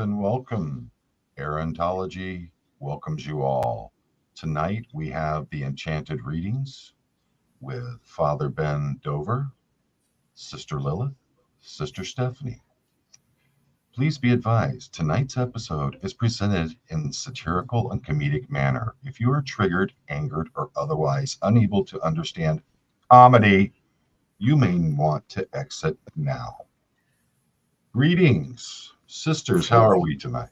and welcome. Erentology welcomes you all. Tonight we have the Enchanted Readings with Father Ben Dover, Sister Lilith, Sister Stephanie. Please be advised, tonight's episode is presented in satirical and comedic manner. If you are triggered, angered, or otherwise unable to understand comedy, you may want to exit now. Greetings, sisters. How are we tonight?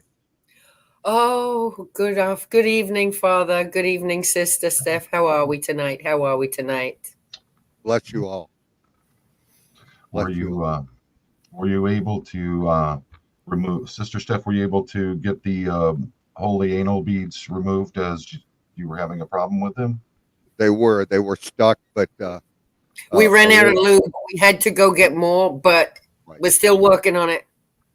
Oh, good evening, Father. Good evening, Sister Steff. How are we tonight? Bless you all. Were you able to remove, Sister Steph? Were you able to get the holy anal beads removed as you were having a problem with them? They were stuck, but we ran out of lube. We had to go get more, but we're still working on it.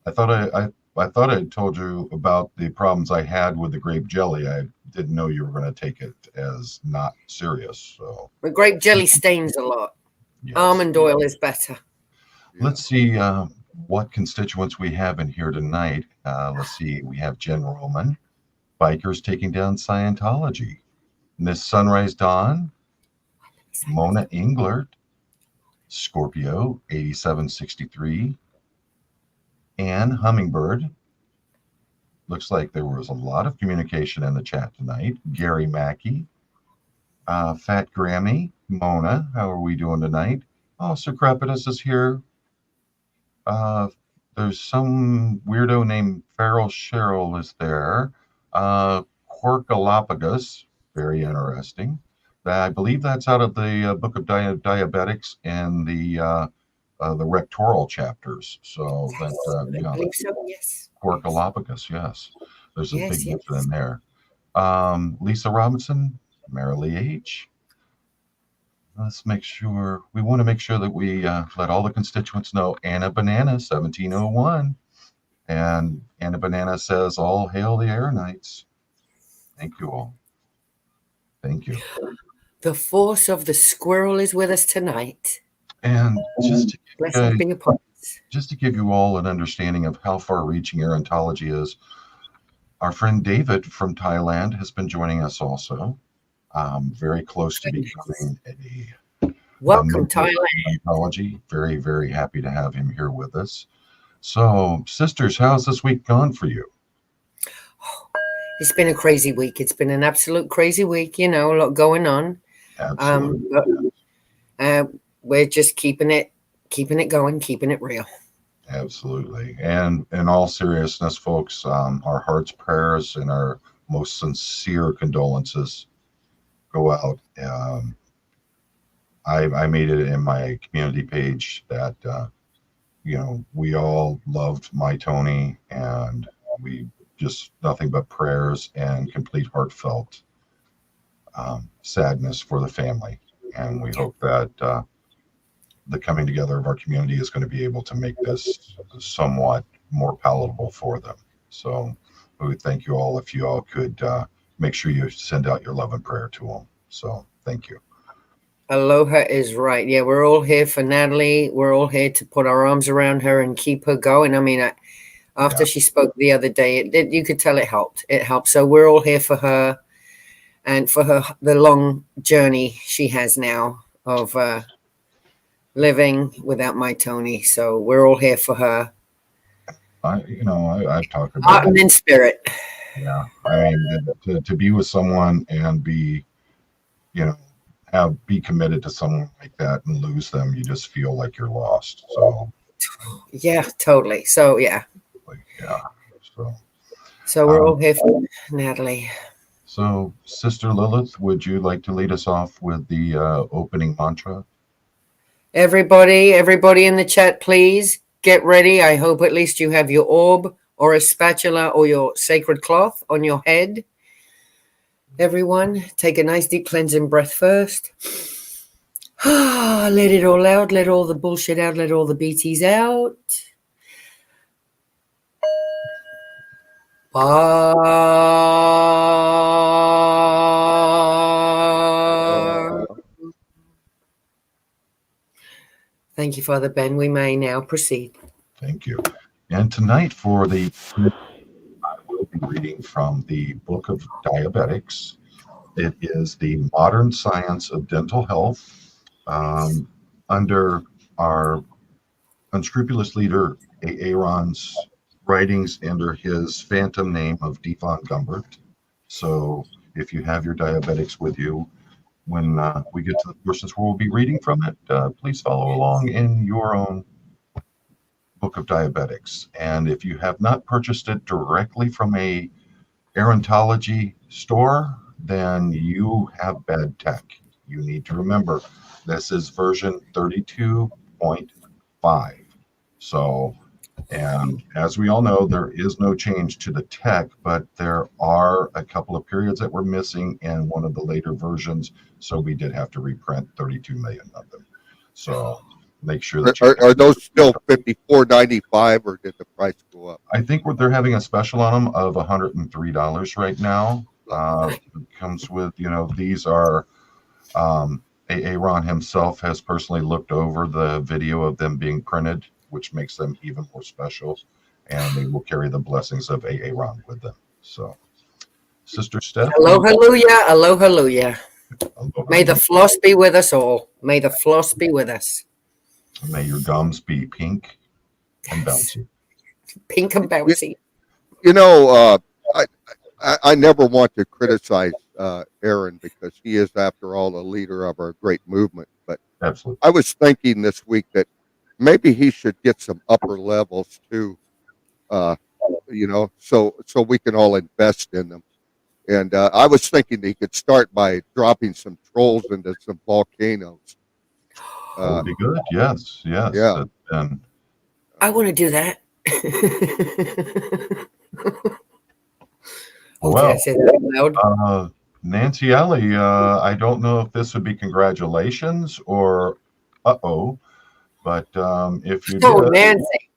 I thought I told you about the problems I had with the grape jelly. I didn't know you were going to take it as not serious. So the grape jelly stains a lot. Yes. Almond oil is better. Let's see what constituents we have in here tonight. Let's see. We have Jen Roman, Bikers Taking Down Scientology, Miss Sunrise Dawn, Mona Englert, Scorpio 8763, Anne Hummingbird. Looks like there was a lot of communication in the chat tonight. Gary Mackey, Fat Grammy, Mona. How are we doing tonight? Oh, Sir Crepitus is here. There's some weirdo named Feral Cheryl is there. Quarkalophagus, very interesting. I believe that's out of the Book of Diabetics and the rectoral chapters. So yes, that I believe so, yes. Quarkalophagus, yes. There's a big difference in there. Lisa Robinson, Marilee H. Let's make sure, we want to make sure that we let all the constituents know. Anna Banana, 1701. And Anna Banana says, all hail the Air Knights. Thank you all. Thank you. The force of the squirrel is with us tonight. And just to give you all an understanding of how far-reaching erentology is, our friend David from Thailand has been joining us also. Very close to becoming welcome Thailand. Erentology. Very, very happy to have him here with us. So, sisters, how's this week gone for you? It's been a crazy week. It's been an absolute crazy week. A lot going on. Absolutely. We're just keeping it going, keeping it real. Absolutely. And in all seriousness, folks, our hearts, prayers, and our most sincere condolences go out. I made it in my community page that, we all loved my Tony, and we just nothing but prayers and complete heartfelt sadness for the family. And we hope that the coming together of our community is going to be able to make this somewhat more palatable for them. So we would thank you all if you all could make sure you send out your love and prayer to them. So thank you. Aloha is right. Yeah, we're all here for Natalie. We're all here to put our arms around her and keep her going. I mean, after she spoke the other day, you could tell it helped. It helped. So we're all here for her and for the long journey she has now of living without my Tony. So we're all here for her. I've talked about heart and in spirit. Yeah, I mean, to be with someone and be, be committed to someone like that and lose them, you just feel like you're lost. So yeah, totally. So yeah. So we're all here for Natalie. So, Sister Lilith, would you like to lead us off with the opening mantra? Everybody in the chat, please get ready. I hope at least you have your orb or a spatula or your sacred cloth on your head. Everyone, take a nice deep cleansing breath first. Let it all out. Let all the bullshit out. Let all the BTs out. Thank you, Father Ben. We may now proceed. Thank you. And tonight for the be reading from the Book of Diabetics. It is the Modern Science of Dental Health, under our unscrupulous leader Aaron's writings under his phantom name of D. Von Gumbert. So if you have your diabetics with you, when we get to the portions where we'll be reading from it, please follow along in your own Book of Diabetics. And if you have not purchased it directly from a gerontology store, then you have bad tech. You need to remember this is version 32.5. So, and as we all know, there is no change to the tech, but there are a couple of periods that were missing in one of the later versions. So we did have to reprint 32 million of them. So make sure that are those still $54.95, or did the price go up? I think they're having a special on them of $103 right now. It comes with, these are, Aaron himself has personally looked over the video of them being printed, which makes them even more special, and they will carry the blessings of Aaron with them. So, Sister Steff. Aloha, aloha. May the floss be with us all. May the floss be with us. May your gums be pink and bouncy. Pink and bouncy. I never want to criticize Aaron, because he is, after all, a leader of our great movement. But absolutely, I was thinking this week that maybe he should get some upper levels too, so we can all invest in them. And I was thinking he could start by dropping some trolls into some volcanoes. That would be good. Yes. Yeah. I want to do that. Well, did I say that out loud? Nancy Alley, I don't know if this would be congratulations or uh-oh, but if you did, Nancy.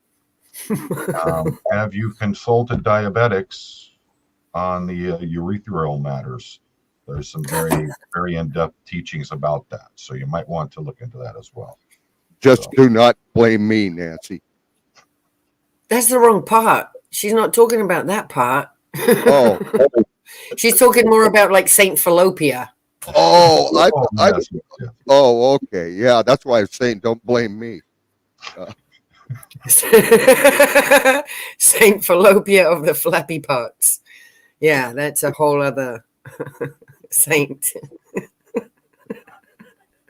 have you consulted diabetics on the urethral matters? There's some very, very in-depth teachings about that, so you might want to look into that as well. Just do not blame me, Nancy. That's the wrong part. She's not talking about that part. Oh. She's talking more about like Saint Fallopia. Oh, Yes. Oh, okay. Yeah, that's why I'm saying don't blame me. Saint Fallopia of the flappy parts. Yeah, that's a whole other saint.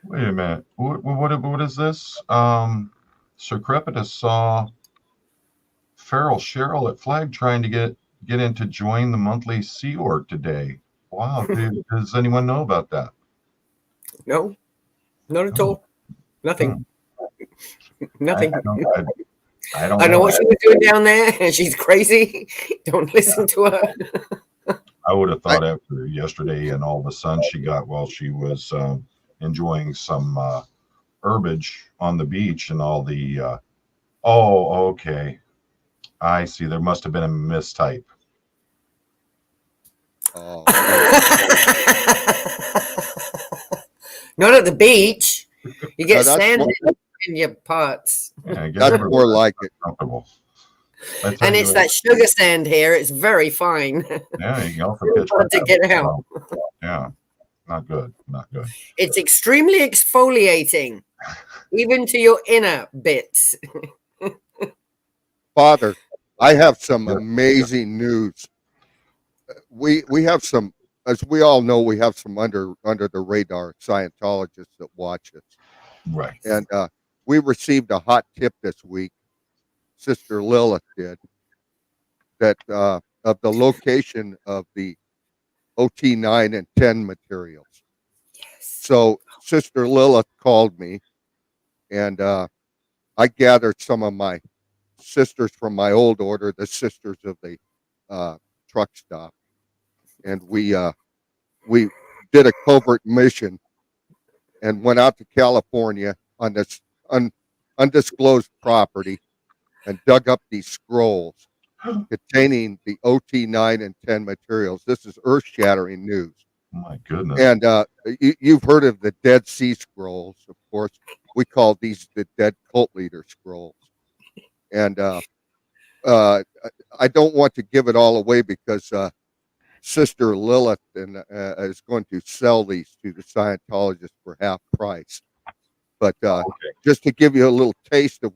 Wait a minute. What is this? Sir Crepitus saw Feral Cheryl at Flag trying to get in to join the monthly Sea Org today. Wow. Does anyone know about that? No, not at all. Nothing. Nothing. I don't I know what she was doing down there, and she's crazy. Don't listen to her. I would have thought after yesterday and all the sun she got while she was enjoying some herbage on the beach and all the okay. I see. There must have been a mistype. Oh. Not at the beach. You get sand in your parts. Yeah, that's more like it. Comfortable. And it's that sugar sand here. It's very fine. Yeah, you can also catch to get out. Yeah, not good. Not good. It's extremely exfoliating, even to your inner bits. Father, I have some amazing news. We have some, as we all know, we have some under the radar Scientologists that watch us. Right. And we received a hot tip this week. Sister Lilith did, that of the location of the OT 9 and 10 materials. Yes. So Sister Lilith called me, and I gathered some of my sisters from my old order, the Sisters of the Truck Stop, and we did a covert mission and went out to California on this undisclosed property and dug up these scrolls containing the OT 9 and 10 materials. This is earth-shattering news. Oh my goodness. And you've heard of the Dead Sea Scrolls, of course. We call these the Dead Cult Leader Scrolls. And I don't want to give it all away because Sister Lilith is going to sell these to the Scientologists for half price. But Okay. just to give you a little taste of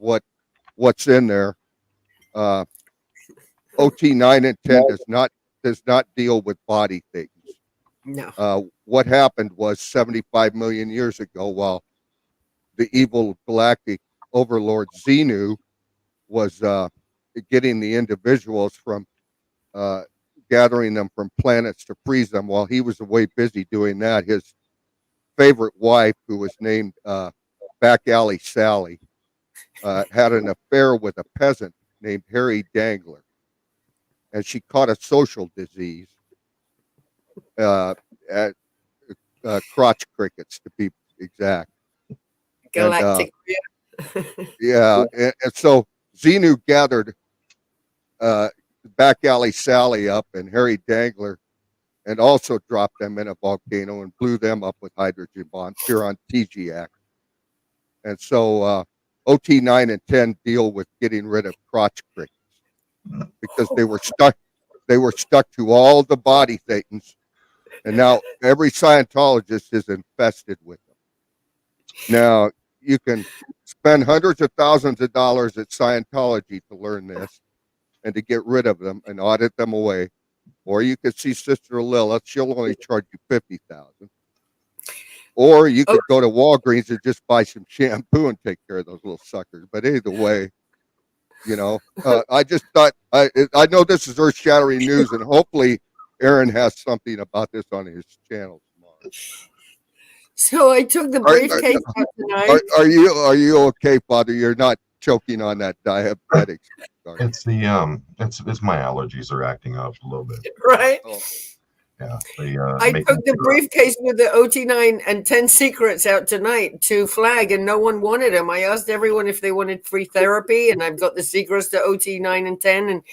what's in there, OT 9 and 10 does not deal with body things. No. What happened was 75 million years ago, while the evil galactic overlord Xenu was getting the individuals from gathering them from planets to freeze them. While he was away busy doing that, his favorite wife, who was named Back Alley Sally, had an affair with a peasant named Harry Dangler, and she caught a social disease, at crotch crickets to be exact. Galactic. Yeah, and so Xenu gathered Back Alley Sally up and Harry Dangler, and also dropped them in a volcano and blew them up with hydrogen bombs here on TGX. And so OT 9 and 10 deal with getting rid of crotch crickets because they were stuck to all the body thetans, and now every Scientologist is infested with them. Now you can spend hundreds of thousands of dollars at Scientology to learn this and to get rid of them and audit them away, or you could see Sister Lilith. She'll only charge you $50,000. Or you could go to Walgreens and just buy some shampoo and take care of those little suckers. But either way, you know, I just thought I know this is earth-shattering news, and hopefully Aaron has something about this on his channel tomorrow. So I took the briefcase out tonight. Are you okay, Father? You're not choking on that diabetic. It's the it's my allergies are acting up a little bit. Right? Oh. Yeah. I took the briefcase with the OT 9 and 10 secrets out tonight to Flag, and no one wanted them. I asked everyone if they wanted free therapy, and I've got the secrets to OT 9 and 10, and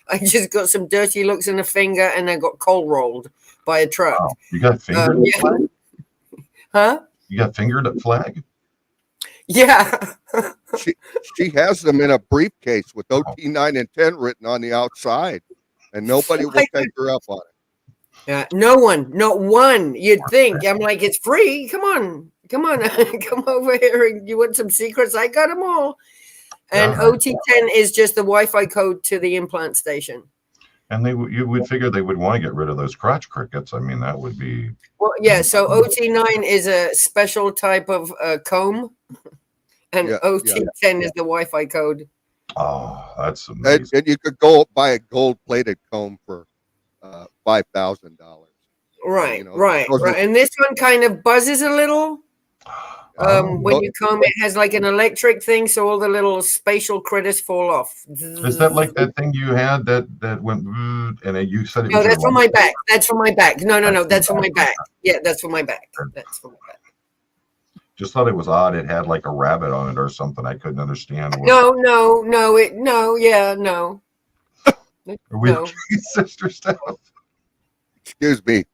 I just got some dirty looks in the finger, and I got coal rolled by a truck. Wow. You got fingered at Flag? Huh? You got fingered at Flag? Yeah. She has them in a briefcase with OT 9 and 10 written on the outside, and nobody will take her up on it. Yeah, no one, not one. You'd think. I'm like, it's free. Come on, come over here. And you want some secrets? I got them all. And OT10 is just the Wi-Fi code to the implant station. And you would figure they would want to get rid of those crotch crickets. I mean, that would be. Well, yeah. So OT9 is a special type of comb, and OT10 is the Wi-Fi code. Oh, that's amazing. And you could go buy a gold-plated comb for $5,000. Right, you know, right. And this one kind of buzzes a little. When you comb, it has like an electric thing, so all the little spatial critters fall off. Is that like that thing you had that went and you said it no, was that's for my back. That's for my back. No, that's for my back. Yeah, that's for my back. That's for my back. Just thought it was odd. It had like a rabbit on it or something. I couldn't understand. No. Are we Sister Steff? Excuse me,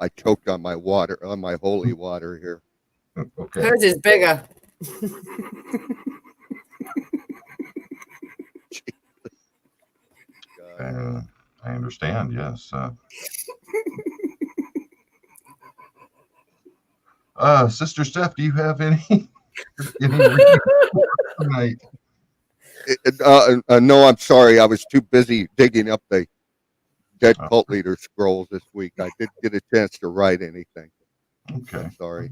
I choked on my water, on my holy water here. Okay. Hers is bigger. I understand. Yes. Sister Steff, do you have any tonight? No, I'm sorry. I was too busy digging up the dead cult leader scrolls this week. I didn't get a chance to write anything. Okay. Sorry.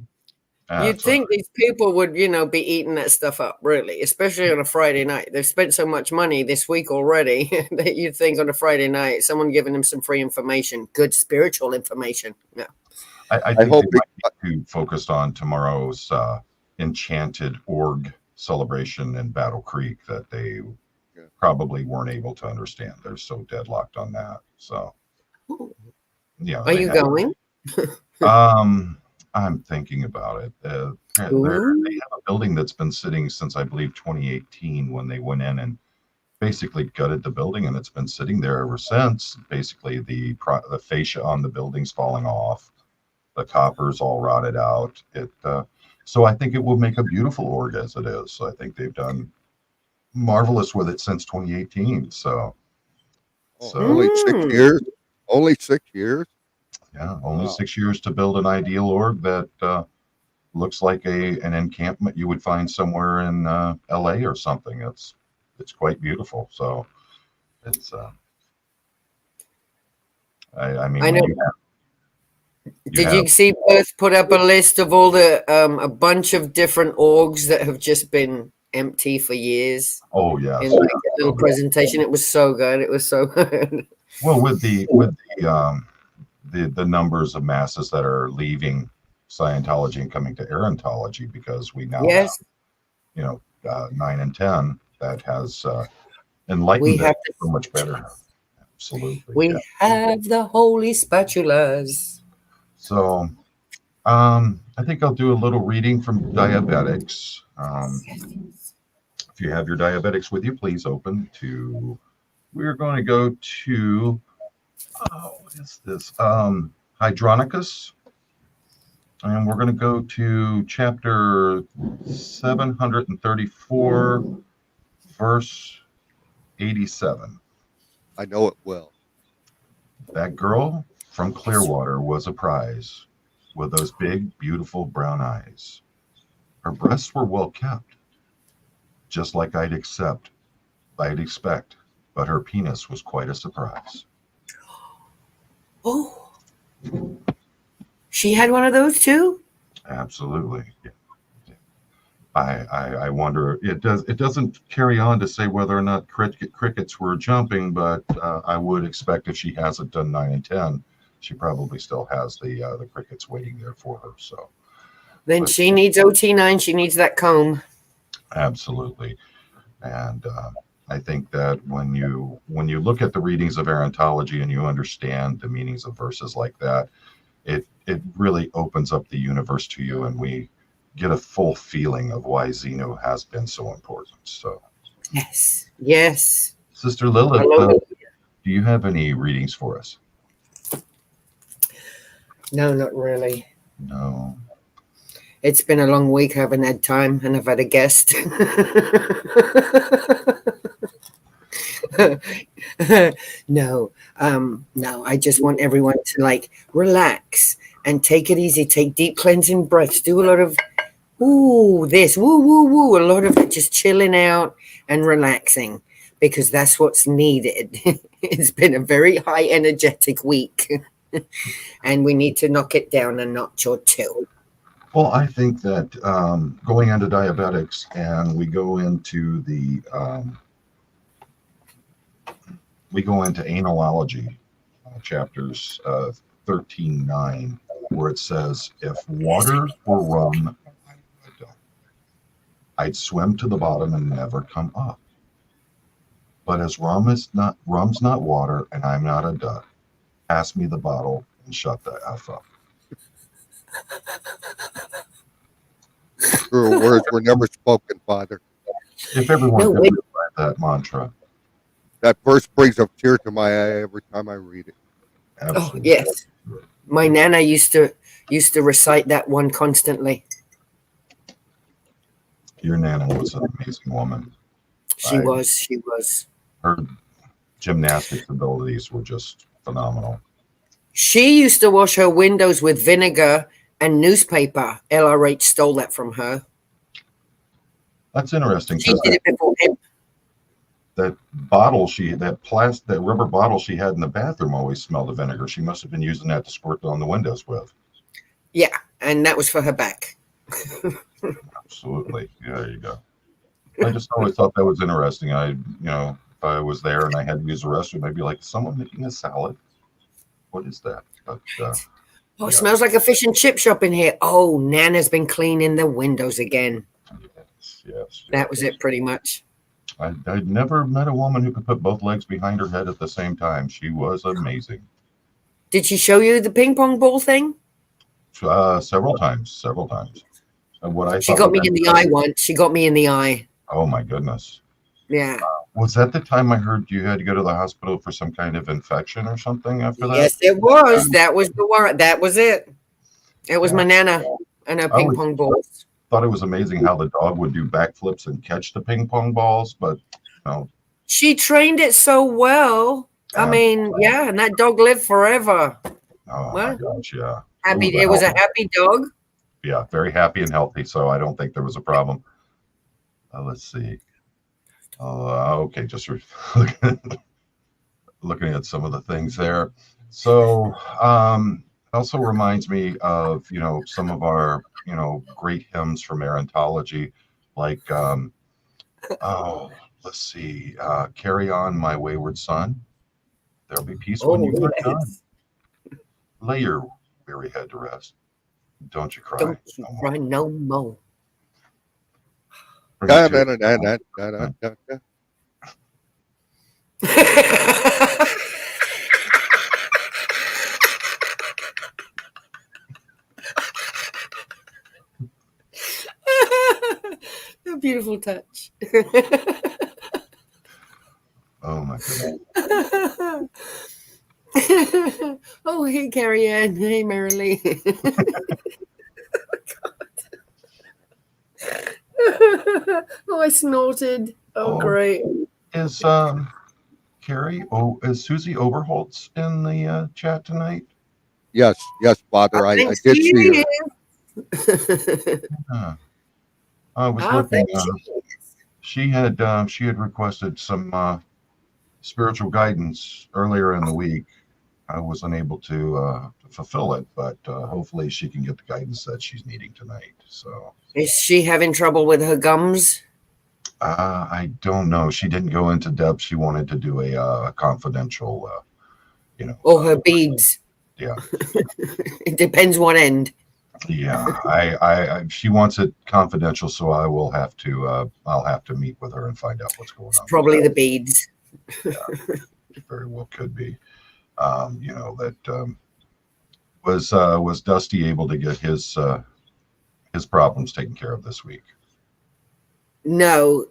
You'd think these people would, be eating that stuff up, really, especially on a Friday night. They've spent so much money this week already that you'd think on a Friday night, someone giving them some free information, good spiritual information. Yeah. I think hope they might be too focused on tomorrow's Enchanted Org celebration in Battle Creek that they probably weren't able to understand. They're so deadlocked on that. So, yeah. Are you going? I'm thinking about it. They have a building that's been sitting since I believe 2018 when they went in and basically gutted the building, and it's been sitting there ever since. Basically, the fascia on the building's falling off, the copper's all rotted out. So I think it will make a beautiful org as it is. So I think they've done marvelous with it since 2018. So Oh, So only 6 years. Only 6 years. yeah, only Wow. 6 years to build an ideal org that looks like an encampment you would find somewhere in LA or something. It's quite beautiful. So it's I mean I when know. you Did have you see Perth put up a list of all the a bunch of different orgs that have just been empty for years oh in yes. like a little presentation? It was so good. It was so good. Well, with the numbers of masses that are leaving Scientology and coming to Erentology, because we now have Yes, 9 and 10, that has we enlightened it have so much better. Absolutely, yeah. we have the holy spatulas. So I think I'll do a little reading from diabetics. If you have your diabetics with you, please open to. We're going to go to what is this? Hydronicus. And we're going to go to chapter 734, verse 87. I know it well. That girl from Clearwater was a prize with those big, beautiful brown eyes. Her breasts were well kept, just like I'd expect, but her penis was quite a surprise. Oh, she had one of those too? Absolutely. I wonder. It doesn't carry on to say whether or not crickets were jumping, but I would expect if she hasn't done 9 and 10, she probably still has the crickets waiting there for her. So Then but she needs OT9. She needs that comb. absolutely, and I think that when you look at the readings of Erentology and you understand the meanings of verses like that, it really opens up the universe to you, and we get a full feeling of why Zeno has been so important. So, Yes. Yes. Sister Lilith, Hello. do you have any readings for us? No, not really. No. It's been a long week. I haven't had time, and I've had a guest. No, no. I just want everyone to like relax and take it easy. Take deep cleansing breaths. Do a lot of this, woo, woo, woo. A lot of just chilling out and relaxing because that's what's needed. It's been a very high energetic week, and we need to knock it down a notch or two. Well, I think that going into diabetics and we go into analology, chapters 13:9, where it says, "If water were rum, I'd swim to the bottom and never come up. But as rum's not water, and I'm not a duck, pass me the bottle and shut the F up." Truer words were never spoken, Father. If everyone No, could wait. live by that mantra, That verse brings a tear to my eye every time I read it. Oh, absolutely. yes. My nana used to recite that one constantly. Your Nana was an amazing woman. She was. Her gymnastics abilities were just phenomenal. She used to wash her windows with vinegar and newspaper. LRH stole that from her. That's interesting She because did it before him. that rubber bottle she had in the bathroom always smelled of vinegar. She must have been using that to squirt on the windows with. Yeah, and that was for her back. Absolutely. Yeah, there you go. I just always thought that was interesting. If I was there and I had to use the restroom, I'd be like, "Is someone making a salad? What is that?" But Oh, it yeah. smells like a fish and chip shop in here. Oh, Nana's been cleaning the windows again. Yes. That was it pretty much. I'd never met a woman who could put both legs behind her head at the same time. She was amazing. Did she show you the ping pong ball thing? Several times. And what I She thought got was me in the eye once. She got me in the eye. oh my goodness. Yeah. Was that the time I heard you had to go to the hospital for some kind of infection or something after that? Yes, it was. That was the one. That was it. It was Yeah. my Nana and her ping pong balls. Thought it was amazing how the dog would do backflips and catch the ping pong balls, but She trained it so well. I mean, yeah, and that dog lived forever. Oh my Well, gosh, yeah. happy. Ooh, It was a happy dog. yeah, very happy and healthy. So I don't think there was a problem. Let's see. Okay, just looking at some of the things there. So it also reminds me of some of our great hymns from Erentology, like oh, let's see, "Carry On, My Wayward Son." There'll be peace when Oh, you are done. yes. Lay your weary head to rest. Don't you cry Don't you no more. cry no more. Bring a tear. A beautiful touch. Oh my goodness. Oh, hey, Carrie Ann. Hey, Marilee. Oh, I snorted. Oh, Oh, great. is Carrie? Oh, is Susie Overholtz in the chat tonight? Yes, Father. I I think did see her. she is. Huh. I was I looking. think she is. She had requested some spiritual guidance earlier in the week. I was unable to fulfill it, but hopefully she can get the guidance that she's needing tonight. So Is she having trouble with her gums? I don't know. She didn't go into depth. She wanted to do a confidential, Or her beads? yeah, It depends what end. yeah. She wants it confidential, so I'll have to meet with her and find out what's going It's on. probably the beads. Yeah, very well could be. That was Dusty able to get his problems taken care of this week? No.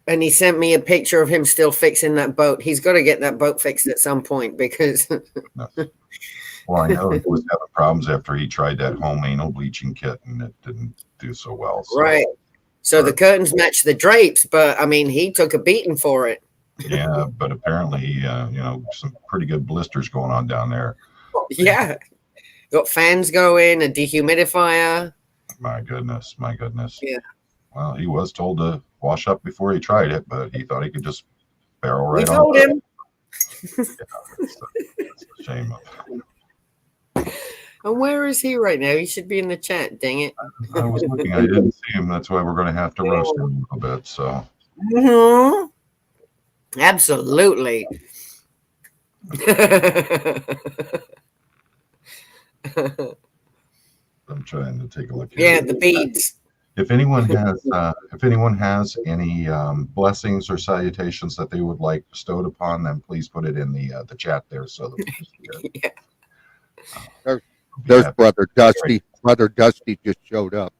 And he sent me a picture of him still fixing that boat. He's got to get that boat fixed at some point because. No. Well, I know he was having problems after he tried that home anal bleaching kit and it didn't do so well. So. Right. So the curtains match the drapes, but I mean, he took a beating for it. Yeah, but apparently, some pretty good blisters going on down there. Yeah. Got fans going, a dehumidifier. My goodness. Yeah. Well, he was told to wash up before he tried it, but he thought he could just barrel right on. We told him. Yeah, it's a shame. And where is he right now? He should be in the chat, dang it. I was looking, I didn't see him. That's why we're going to have to roast him a little bit. So. Mm-hmm. Absolutely. I'm trying to take a look. Yeah, the beads. If anyone has any blessings or salutations that they would like bestowed upon them, please put it in the chat there so that we can see it. Yeah. There's Brother Dusty. Brother Dusty just showed up.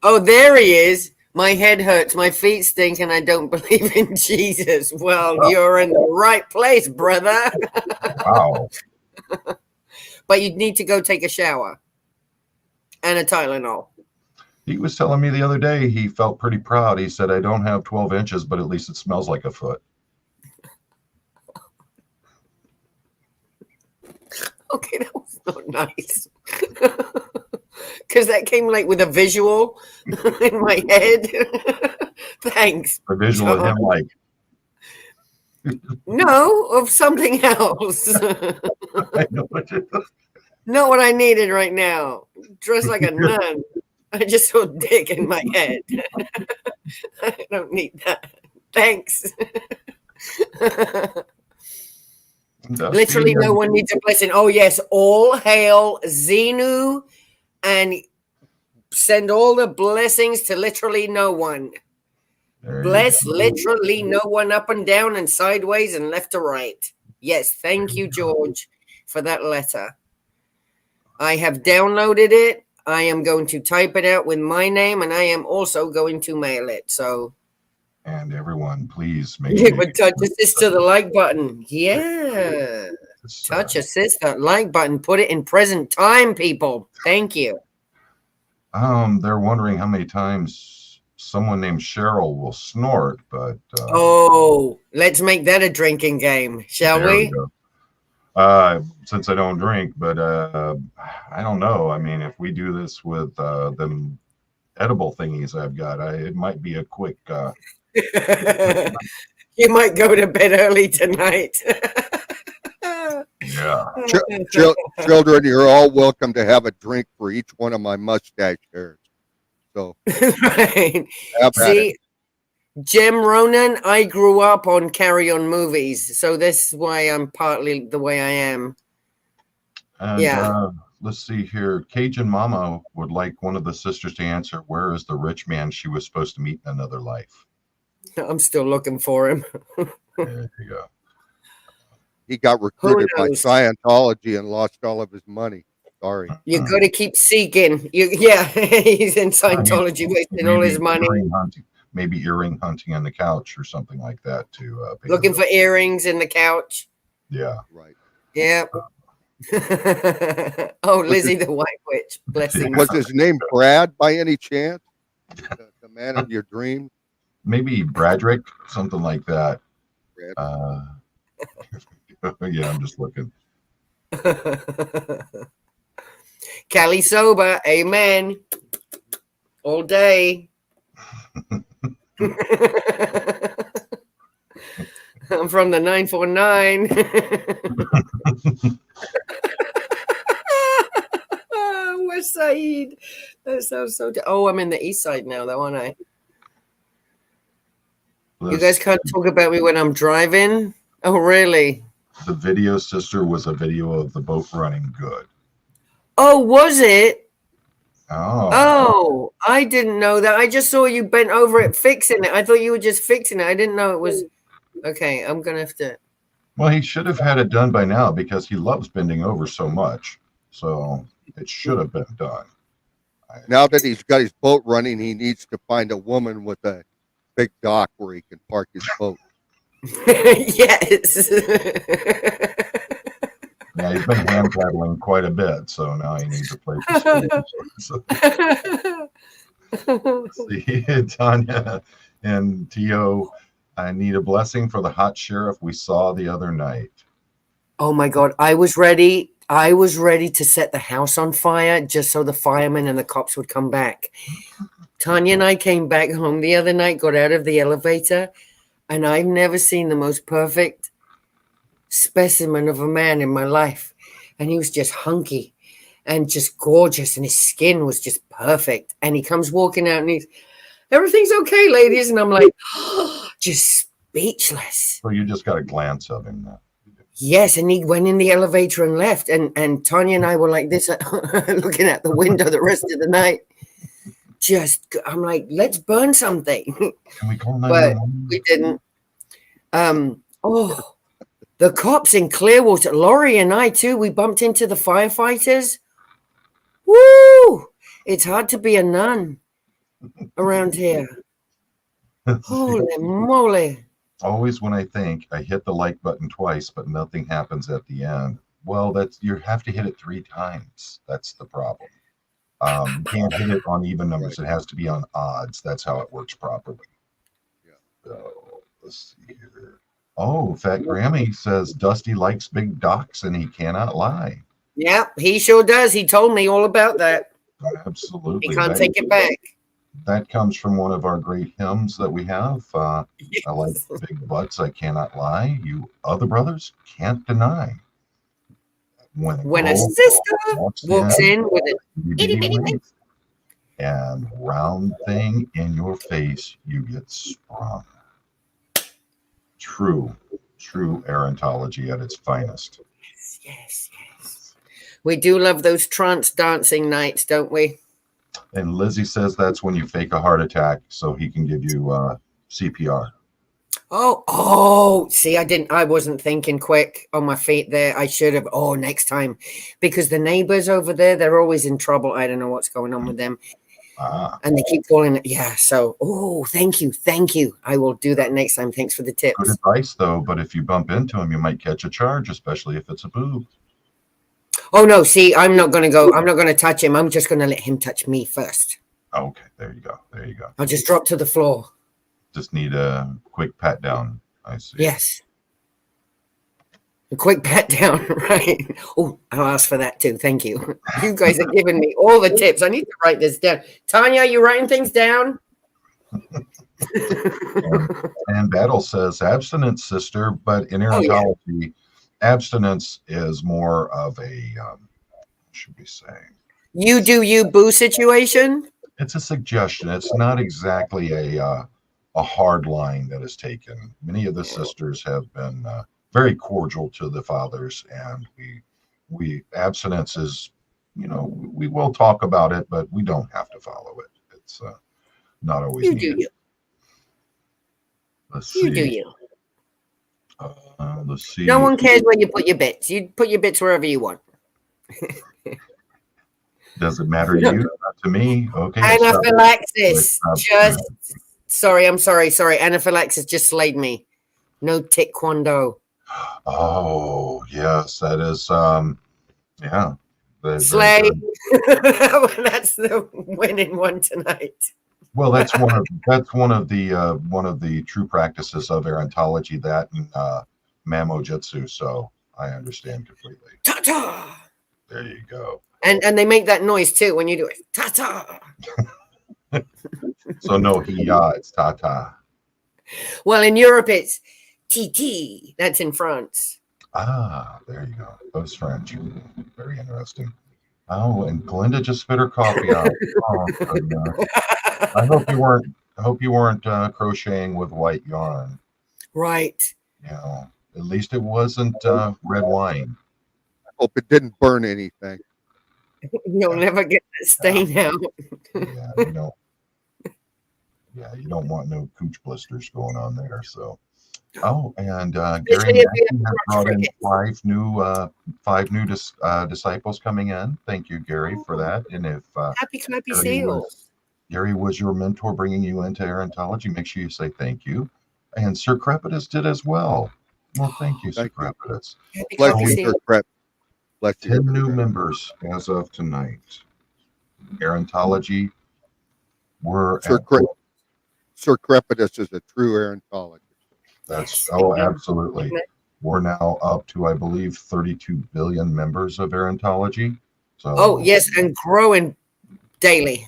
Oh, there he is. My head hurts, my feet stink, and I don't believe in Jesus. Well, you're in the right place, brother. Wow. But you'd need to go take a shower and a Tylenol. He was telling me the other day he felt pretty proud. He said, I don't have 12 inches, but at least it smells like a foot. Okay, that was not nice. Because that came like with a visual in my head. Thanks. A visual of him like. No, of something else. I know what it is. Not what I needed right now. Dressed like a nun. I just saw dick in my head. I don't need that. Thanks. Literally no one needs a blessing. Oh, yes. All hail Xenu and send all the blessings to literally no one. Bless literally no one up and down and sideways and left to right. Yes, thank you, George, for that letter. I have downloaded it. I am going to type it out with my name, and I am also going to mail it. So, and everyone, please make sure you touch assist to the like button. Yeah, touch assist that like button. Put it in present time, people. Thank you. They're wondering how many times someone named Cheryl will snort, but Oh, let's make that a drinking game, shall there we we? go. Since I don't drink, but I don't know. I mean, if we do this with them edible thingies I've got, it might be a quick. You might go to bed early tonight. Yeah. Children, you're all welcome to have a drink for each one of my mustache hairs. So, Right. have at it. See, Jim Ronan, I grew up on Carry On movies, so this is why I'm partly the way I am. And Yeah. let's see here. Cajun Mama would like one of the sisters to answer, where is the rich man she was supposed to meet in another life? I'm still looking for him. There you go. He got recruited by knows? Scientology and lost all of his money. Sorry. You got to keep seeking. Yeah, he's in Scientology, wasting all his money. Maybe earring hunting on the couch or something like that to Looking for earrings in the couch. Yeah. Right. Yeah. Oh, Lizzie the White Witch. Blessings. Was his name Brad by any chance? The man of your dreams? Maybe Bradrick, something like that. Brad. Yeah, I'm just looking. Cali sober. Amen. All day. I'm from the 949. West Side. That sounds so. Oh, I'm in the East Side now, though, aren't I? You guys can't talk about me when I'm driving. Oh, really? The video, sister, was a video of the boat running good. Oh, was it? Oh, I didn't know that. I just saw you bent over it fixing it. I thought you were just fixing it. I didn't know it was. Okay, I'm gonna have to. well, he should have had it done by now because he loves bending over so much. So it should have been done. Now that he's got his boat running, he needs to find a woman with a big dock where he can park his boat. Yes. Yeah, he's been hand paddling quite a bit, so now he needs a place to stay. See, Tanya and Tio, I need a blessing for the hot sheriff we saw the other night. Oh my God, I was ready. I was ready to set the house on fire just so the firemen and the cops would come back. Tanya and I came back home the other night, got out of the elevator, and I've never seen the most perfect specimen of a man in my life. And he was just hunky and just gorgeous, and his skin was just perfect. And he comes walking out and he's, everything's okay, ladies. And I'm like, oh, just speechless. So you just got a glance of him now. Yes, and he went in the elevator and left. And Tanya and I were like this, looking at the window the rest of the night. I'm like, let's burn something. Can we call But 911? we didn't. The cops in Clearwater, Laurie and I too, we bumped into the firefighters. Woo! It's hard to be a nun around here. Holy moly. Always when I think I hit the like button twice, but nothing happens at the end. Well, you have to hit it 3 times. That's the problem. You can't hit it on even numbers. Right. It has to be on odds. That's how it works properly. Yeah. So let's see here. Oh, Fat Grammy says Dusty likes big docks and he cannot lie. Yeah, he sure does. He told me all about that. Absolutely. He can't take it back. That comes from one of our great hymns that we have. Yes. I like big butts, I cannot lie. You other brothers can't deny. When a sister walks in with a and round thing in your face, you get sprung. True erotology at its finest. Yes. We do love those trance dancing nights, don't we? And Lizzie says that's when you fake a heart attack so he can give you CPR. Oh, see, I wasn't thinking quick on my feet there. I should have. Oh, next time. Because the neighbors over there, they're always in trouble. I don't know what's going on with them. And they keep calling it. Yeah. So, thank you. I will do that next time. Thanks for the tips. Good advice, though. But if you bump into him, you might catch a charge, especially if it's a boob. Oh, no. See, I'm not going to go. I'm not going to touch him. I'm just going to let him touch me first. Okay. There you go. There you go. I'll just drop to the floor. Just need a quick pat down. I see. Yes. A quick pat down, right? Oh, I'll ask for that too. Thank you. You guys are giving me all the tips. I need to write this down. Tanya, you writing things down? And Battle says abstinence, sister, but in erotology, abstinence is more of a, what should we say? You do you, boo situation? It's a suggestion. It's not exactly a hard line that is taken. Many of the sisters have been very cordial to the fathers, and we abstinence is, we will talk about it, but we don't have to follow it. It's not always You needed. do you. Let's see. You do you. Let's see. No one cares where you put your bits. You put your bits wherever you want. Does it matter to you? Not to me. Okay. Anaphylaxis. I'm sorry. Anaphylaxis just slayed me. No taekwondo. Oh, yes, that is yeah. Slay. That's the winning one tonight. Well, that's one of the true practices of erentology, that and mammo-jitsu, so I understand completely. Ta-ta! There you go. And they make that noise too when you do it. Ta-ta! So no hiya, it's ta-ta. Well, in Europe it's TT. That's in France. Ah, there you go. Those French. Very interesting. Oh, and Glinda just spit her coffee out. Oh, I hope you weren't crocheting with white yarn. Right. At least it wasn't red wine. I hope it didn't burn anything. You'll never get that stain out. You don't want no cooch blisters going on there. So, and Gary has brought in five new disciples coming in. Thank you, Gary, for that. And if happy clappy seals. Gary was your mentor bringing you into erentology, make sure you say thank you. And Sir Crepitus did as well. Well, thank you, Sir Crepitus. Bless you, Sir Crep. 10 new members as of tonight. Erentology, Sir Crepitus is a true erentologist. Absolutely. We're now up to, I believe, 32 billion members of erentology. So, yes, and growing daily.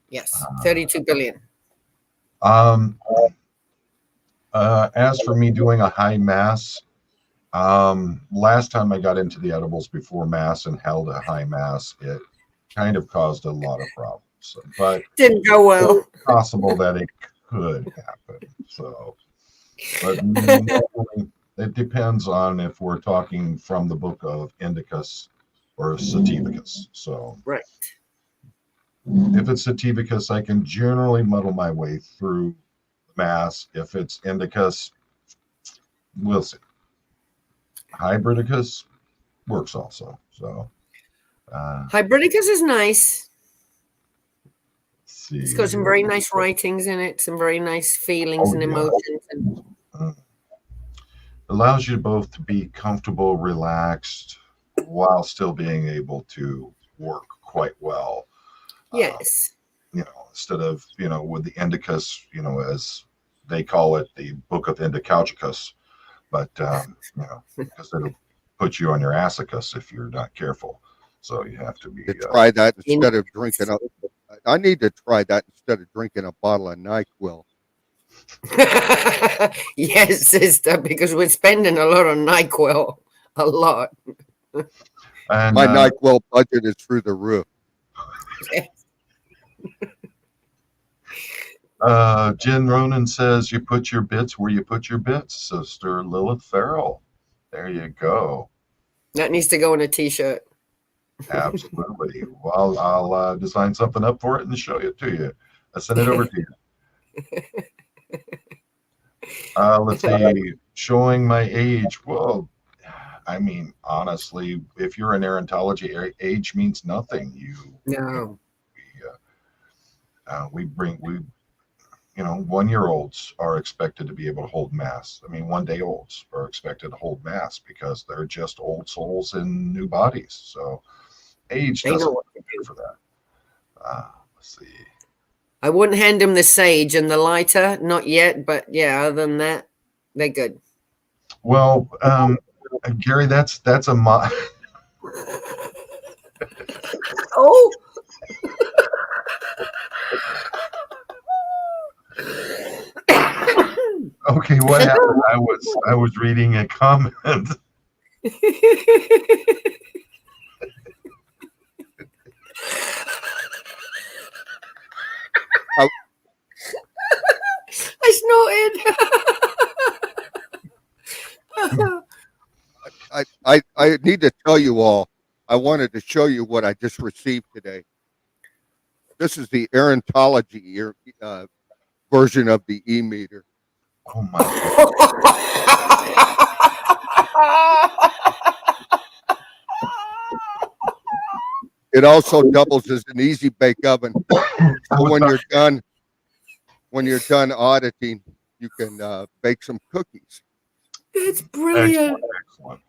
Yes, 32 billion. As for me doing a high mass, last time I got into the edibles before mass and held a high mass, it kind of caused a lot of problems. But didn't go well. It's possible that it could happen. So, but it depends on if we're talking from the book of Indicus or Sativicus. So, right. If it's Sativicus, I can generally muddle my way through mass. If it's Indicus, we'll see. Hybridicus works also. So, Hybridicus is nice. See. It's got some very nice writings in it, some very nice feelings and emotions. Allows you both to be comfortable, relaxed, while still being able to work quite well. Yes. Instead of, with the Indicus, as they call it, the Book of Indicalchicus, but, because it'll put you on your assicus if you're not careful. So you have to be. Try that instead of drinking. I need to try that instead of drinking a bottle of NyQuil. Yes, sister, because we're spending a lot on NyQuil. A lot. And, my NyQuil budget is through the roof. Jen Ronan says, you put your bits where you put your bits, Sister Lilith Farrell. There you go. That needs to go on a t-shirt. Absolutely. Well, I'll design something up for it and show it to you. I'll send it over to you. Let's see. Showing my age. Well, I mean, honestly, if you're in erentology, age means nothing. We 1-year-olds are expected to be able to hold mass. I mean, 1-day-olds are expected to hold mass because they're just old souls in new bodies. So age doesn't matter for that. Let's see. I wouldn't hand them the sage and the lighter, not yet, but yeah, other than that, they're good. Well, Gary, that's a Oh. okay. What happened? I was reading a comment. I snorted. I need to tell you all, I wanted to show you what I just received today. This is the Erontology version of the e-meter. Oh my God. It also doubles as an easy bake oven. So when you're done auditing, you can bake some cookies. That's brilliant. Excellent.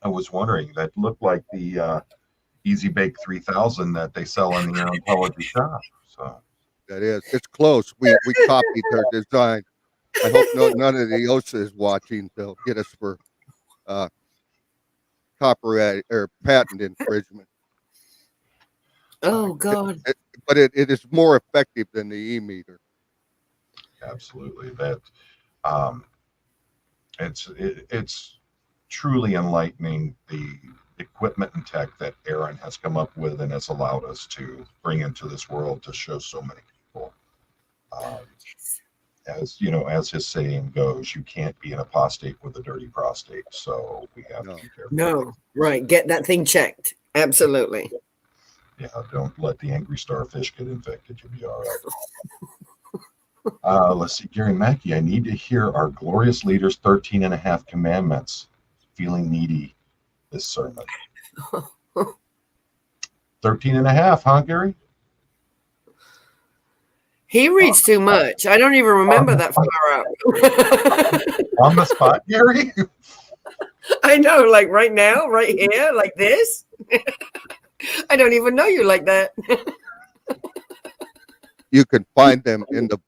I was wondering, that looked like the Easy Bake 3000 that they sell in the Erontology shop. So that is, it's close. We copied their design. I hope none of the OSA is watching. They'll get us for copyright or patent infringement. Oh God! But it is more effective than the e-meter. Absolutely, that it's truly enlightening, the equipment and tech that Aaron has come up with and has allowed us to bring into this world to show so many people. As you know, as his saying goes, you can't be an apostate with a dirty prostate. So we have to be careful. No, right. Get that thing checked. Absolutely. Yeah, don't let the angry starfish get infected. You'll be all right. Let's see, Gary Mackey, I need to hear our glorious leader's 13 and a half commandments. Feeling needy this sermon. 13 and a half, huh, Gary? He reads too much. I don't even remember that far up. On the spot, Gary? I know, like right now, right here, like this. I don't even know you like that. You can find them in the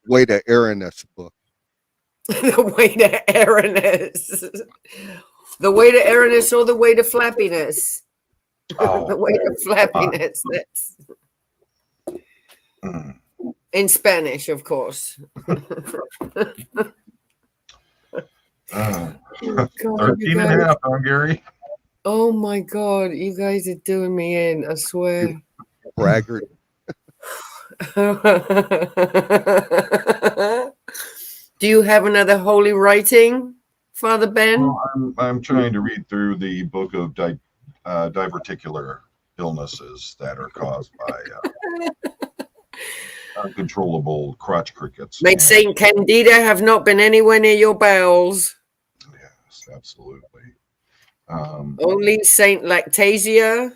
Way to Aaroness book. The Way to Aaroness. The Way to Aaroness or the Way to Flappiness. Oh, the Way to Flappiness. That's in Spanish, of course. 13 and a half, huh, Gary? Oh my God, you guys are doing me in, I swear. Braggart. Do you have another holy writing, Father Ben? Well, I'm trying to read through the book of diverticular illnesses that are caused by uncontrollable crotch crickets. May Saint Candida have not been anywhere near your bowels. Yes, absolutely. Only Saint Lactasia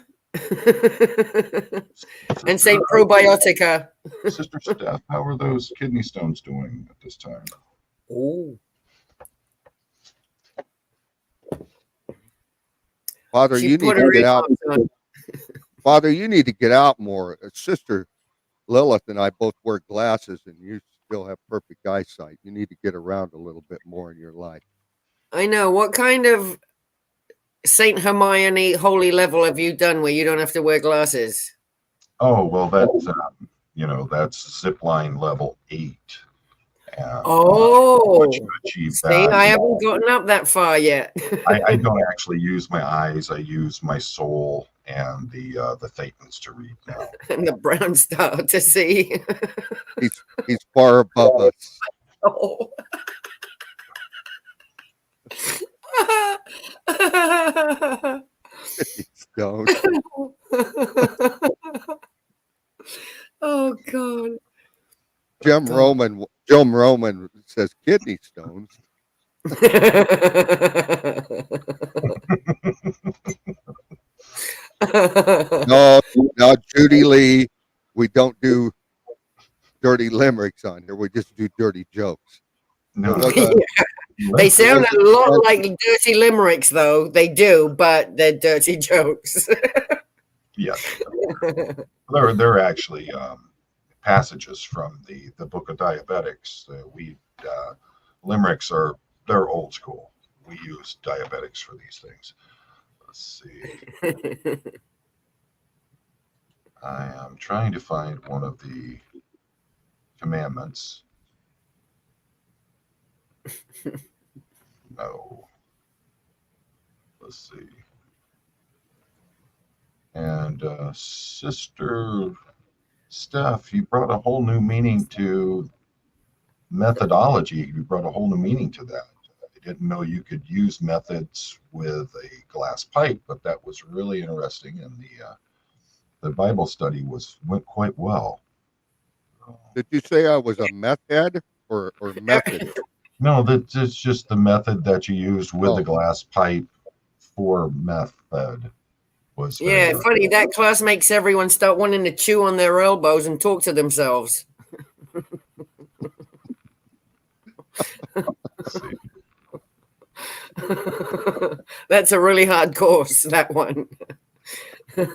and Saint Probiotica. Sister Steff, how are those kidney stones doing at this time? Oh, Father, you need to get out. Father, you need to get out more. Sister Lilith and I both wear glasses, and you still have perfect eyesight. You need to get around a little bit more in your life. I know. What kind of Saint Hermione holy level have you done where you don't have to wear glasses? Oh, well, that's that's zipline level 8. See, I haven't gotten up that far yet. I don't actually use my eyes. I use my soul and the thetans to read now. And the brown star to see. He's far above us. Oh. Don't. Oh God. Jim Roman says kidney stones. No, Judy Lee, we don't do dirty limericks on here. We just do dirty jokes. No, They sound a lot like dirty limericks, though. They do, but they're dirty jokes. Yes, they're actually passages from the book of diabetics. Limericks they're old school. We use diabetics for these things. Let's see. I am trying to find one of the commandments. No. Let's see. And Sister Steff, you brought a whole new meaning to methodology. You brought a whole new meaning to that. I didn't know you could use methods with a glass pipe, but that was really interesting, and the Bible study went quite well. Did you say I was a meth head or method? No, that's just the method that you used with the glass pipe for method. Yeah, funny. That class makes everyone start wanting to chew on their elbows and talk to themselves. That's a really hard course, that one. Chew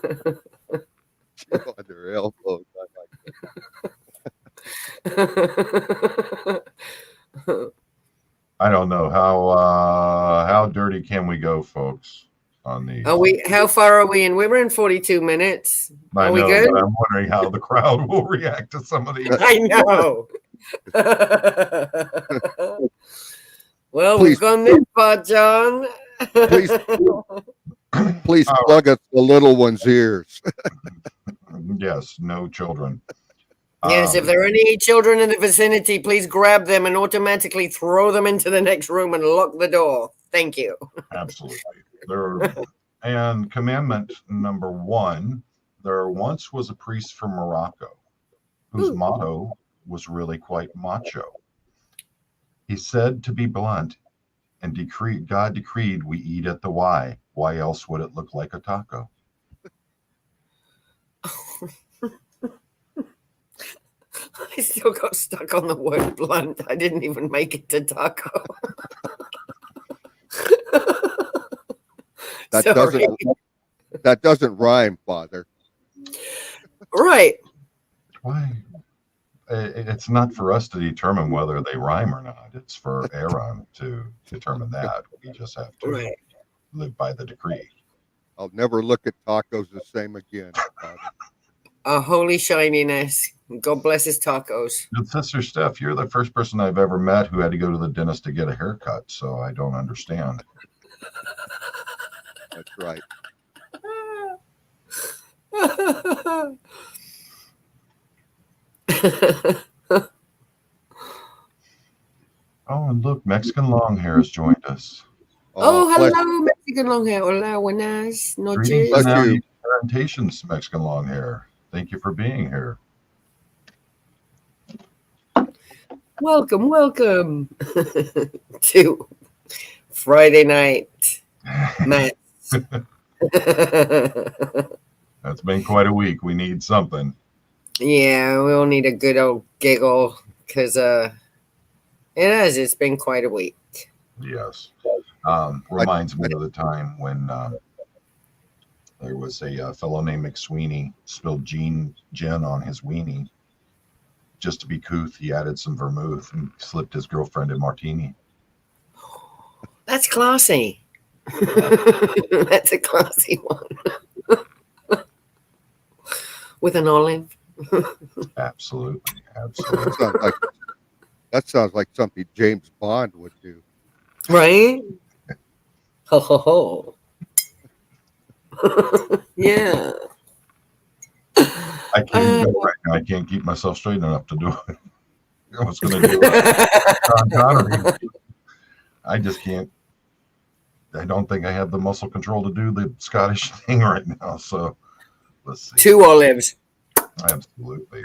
on their elbows. I don't know how dirty can we go, folks, on these. How far are we in? We're in 42 minutes. Are we good? But I'm wondering how the crowd will react to some of these. I know. Well, we've gone this far, John. Please plug us the little one's ears. Yes, no children. Yes, if there are any children in the vicinity, please grab them and automatically throw them into the next room and lock the door. Thank you. Absolutely. And commandment number 1, there once was a priest from Morocco whose motto was really quite macho. He said, to be blunt, and God decreed we eat at the Y. Why else would it look like a taco? I still got stuck on the word blunt. I didn't even make it to taco. That doesn't rhyme, Father. Right. Why? It's not for us to determine whether they rhyme or not. It's for Aaron to determine that. We just have to live by the decree. I'll never look at tacos the same again, Father. A holy shininess. God bless his tacos. And Sister Steff, you're the first person I've ever met who had to go to the dentist to get a haircut, so I don't understand. That's right. Oh, and look, Mexican Longhair has joined us. Oh, hello, Mexican Longhair. Hola, buenas noches. Presentations, Mexican Longhair. Thank you for being here. Welcome to Friday night Matt. That's been quite a week. We need something. Yeah, we all need a good old giggle because it's been quite a week. Yes. Reminds me of the time when there was a fellow named McSweeney spilled gin on his weenie. Just to be couth, he added some vermouth and slipped his girlfriend a martini. That's classy. That's a classy one. With an olive. Absolutely. That sounds like something James Bond would do. Right? Ho, ho, ho. Yeah. I can't go right now. I can't keep myself straight enough to do it. I was going to do it. Sean Connery. I just can't. I don't think I have the muscle control to do the Scottish thing right now. So let's see. 2 olives. Absolutely.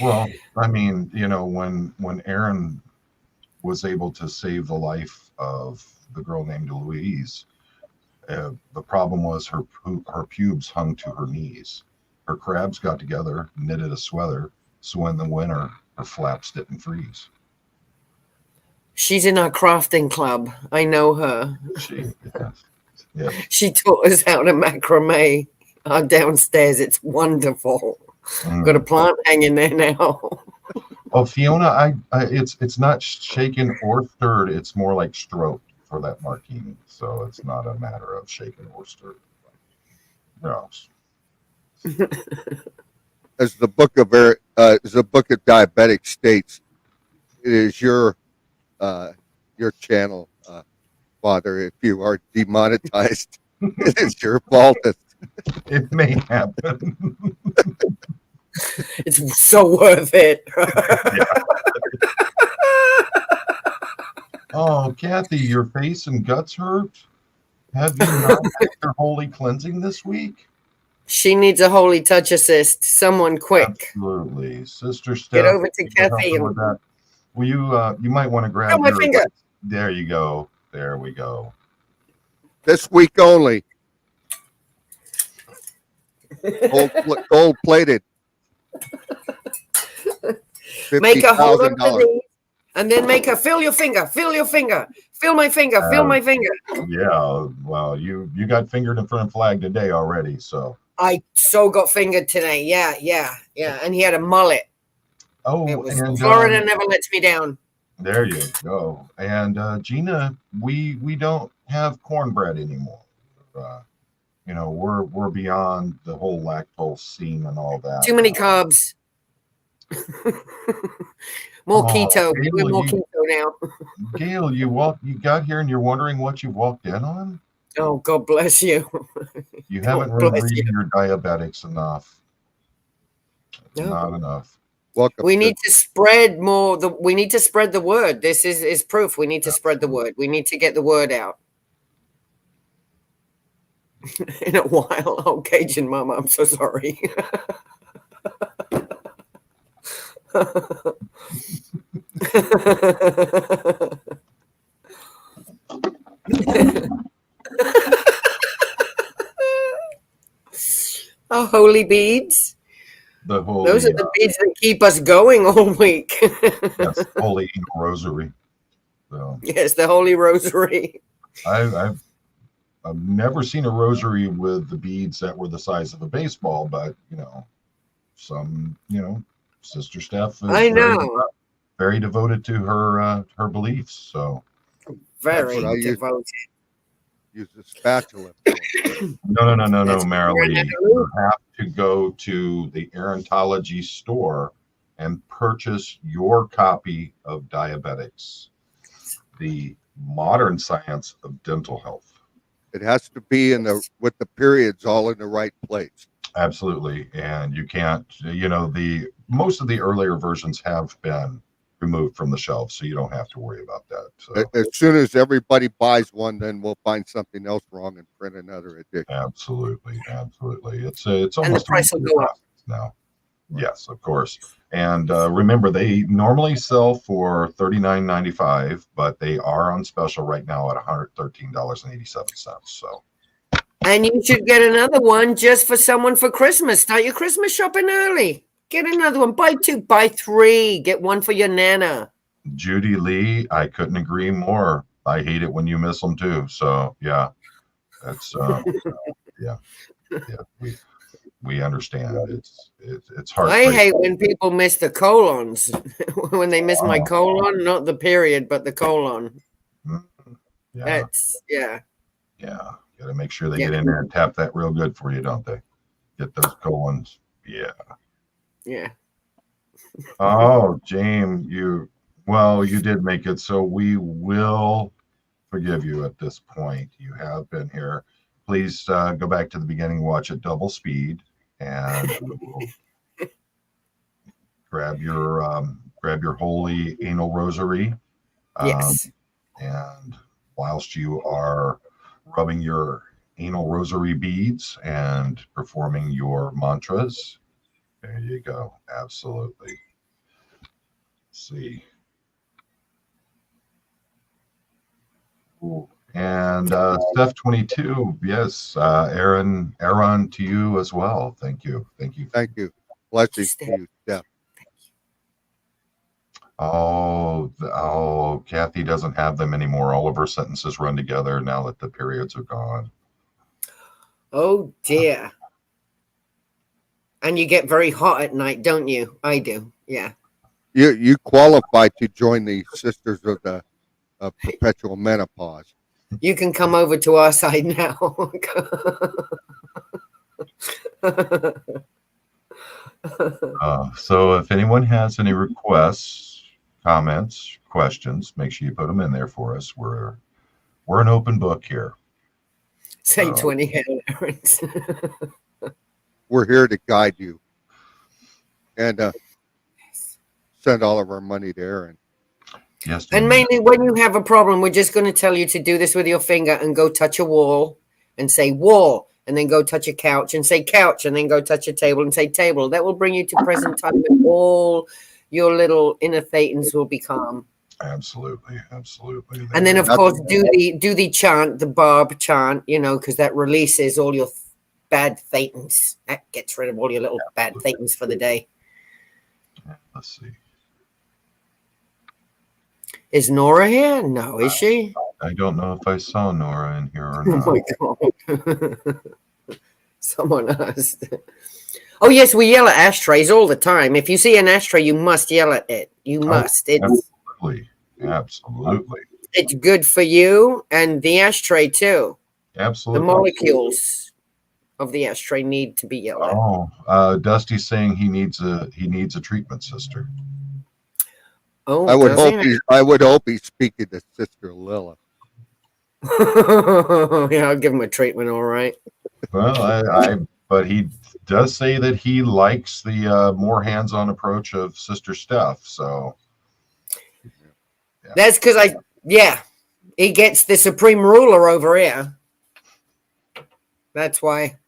Well, I mean, when Aaron was able to save the life of the girl named Louise, the problem was her pubes hung to her knees. Her crabs got together, knitted a sweater, so in the winter Her flaps didn't freeze. She's in our crafting club. I know her. Yes. She taught us how to macrame downstairs. It's wonderful. Got a plant hanging there now. Oh, Fiona, it's not shaken or stirred. It's more like stroked for that martini. So it's not a matter of shaken or stirred. No. As the book of diabetic states, it is your channel, Father. If you are demonetized, it is your fault. It may happen. It's so worth it. Oh, Kathy, your face and guts hurt. Have you not had your holy cleansing this week? She needs a holy touch assist. Someone quick. Absolutely, Sister Steff. Get over to Kathy. Will you? You might want to grab my finger. There you go. There we go. This week only. Gold plated. Make her hold on to these, and then make her feel your finger. Feel your finger. Feel my finger. Feel my finger. Yeah. Well, you got fingered in front of flag today already. So I got fingered today. Yeah. And he had a mullet. Oh, it was and Florida never lets me down. There you go. And Gina, we don't have cornbread anymore. We're beyond the whole lactose scene and all that. Too many carbs. More keto. Gail, We're more keto now. Gail, you got here and you're wondering what you walked in on? Oh, God bless you. You haven't really read your diabetics enough. No. Not enough. Welcome. We need to spread more. We need to spread the word. This is proof. We need to spread the word. We need to get the word out. In a while. Oh, Cajun Mama, I'm so sorry. Oh, holy beads. Those are the beads that keep us going all week. Yes, holy rosary. So, yes, the holy rosary. I've never seen a rosary with the beads that were the size of a baseball, but some Sister Steff is very devoted to her beliefs. So very devoted. Use a spatula. No, Marilee. You have to go to the Erontology store and purchase your copy of Diabetics, the modern science of dental health. It has to be with the periods all in the right place. Absolutely. And you can't, most of the earlier versions have been removed from the shelf, so you don't have to worry about that. So, as soon as everybody buys one, then we'll find something else wrong and print another edition. Absolutely. It's almost and the price will go up now. Yes, of course. And remember, they normally sell for $39.95, but they are on special right now at $113.87. So. And you should get another one just for someone for Christmas. Start your Christmas shopping early. Get another one. Buy 2, buy 3. Get one for your Nana. Judy Lee, I couldn't agree more. I hate it when you miss them too. So yeah, that's we understand. It's hard. I hate when people miss the colons. When they miss my colon, not the period, but the colon. Yeah. Yeah. Got to make sure they get in there and tap that real good for you, don't they? Get those colons. Yeah. Oh, James, you did make it, so we will forgive you at this point. You have been here. Please go back to the beginning, watch at double speed, and grab your holy anal rosary. Yes. And whilst you are rubbing your anal rosary beads and performing your mantras, there you go. Absolutely. Let's see. Ooh. And Steff 22, yes, Aaron, to you as well. Thank you. Blessings to you, Steff. Oh, Kathy doesn't have them anymore. All of her sentences run together now that the periods are gone. Oh dear. And you get very hot at night, don't you? I do. Yeah. You qualify to join the Sisters of the Perpetual Menopause. You can come over to our side now. So if anyone has any requests, comments, questions, make sure you put them in there for us. We're an open book here. Say 20 hand errands. We're here to guide you and send all of our money there. And Yes. And mainly when you have a problem, we're just going to tell you to do this with your finger and go touch a wall and say wall, and then go touch a couch and say couch, and then go touch a table and say table. That will bring you to present time, and all your little inner thetans will be calm. Absolutely. And then, of course, do the chant, the barb chant, because that releases all your bad thetans. That gets rid of all your little bad thetans for the day. Let's see. Is Nora here? No, is she? I don't know if I saw Nora in here or Oh not. my God. Someone asked. Oh, yes, we yell at ashtrays all the time. If you see an ashtray, you must yell at it. You must. Absolutely. It's good for you and the ashtray, too. Absolutely. The molecules of the ashtray need to be yelled at. Oh, Dusty's saying he needs a treatment, sister. Oh, I would hope he's speaking to Sister Lila. Yeah, I'll give him a treatment, all right. Well, but he does say that he likes the more hands-on approach of Sister Steff. So that's because he gets the supreme ruler over here. That's why.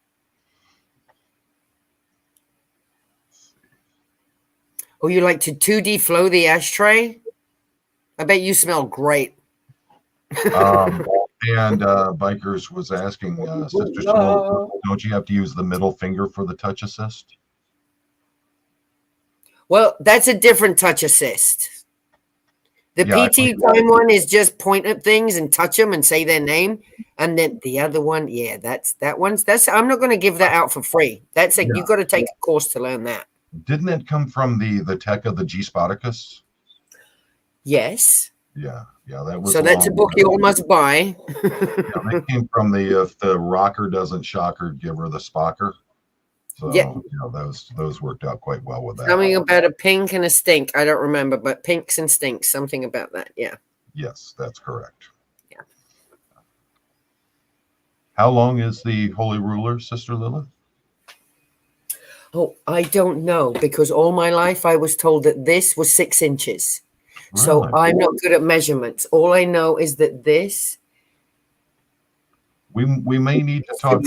Oh, you like to 2D flow the ashtray? I bet you smell great. And Bikers was asking, Sister Small, don't you have to use the middle finger for the touch assist? Well, that's a different touch assist. The PT time one is just point at things and touch them and say their name. And then the other one, I'm not going to give that out for free. You've got to take a course to learn that. Didn't it come from the tech of the G Spoticus? Yes. Yeah, that was. So that's a book you all must buy. That came from if the rocker doesn't shock her, give her the spocker. So those worked out quite well with that. Something about a pink and a stink. I don't remember, but pinks and stinks. Something about that. Yeah. Yes, that's correct. Yeah. How long is the Holy Ruler, Sister Lilith? Oh, I don't know, because all my life I was told that this was 6 inches. Really? So I'm not good at measurements. All I know is that this. We may need to talk.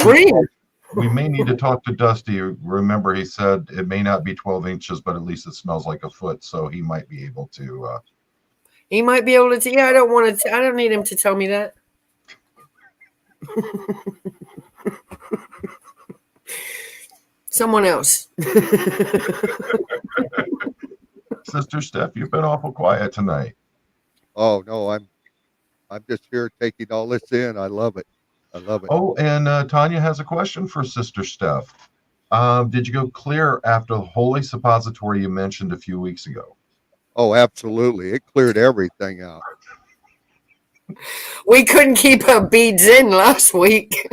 We may need to talk to Dusty. Remember, he said it may not be 12 inches, but at least it smells like a foot. So he might be able to. He might be able to. Yeah, I don't want to. I don't need him to tell me that. Someone else. Sister Steff, you've been awful quiet tonight. Oh no, I'm just here taking all this in. I love it. Oh, and Tanya has a question for Sister Steff. Did you go clear after the holy suppository you mentioned a few weeks ago? Oh, absolutely. It cleared everything out. We couldn't keep our beads in last week.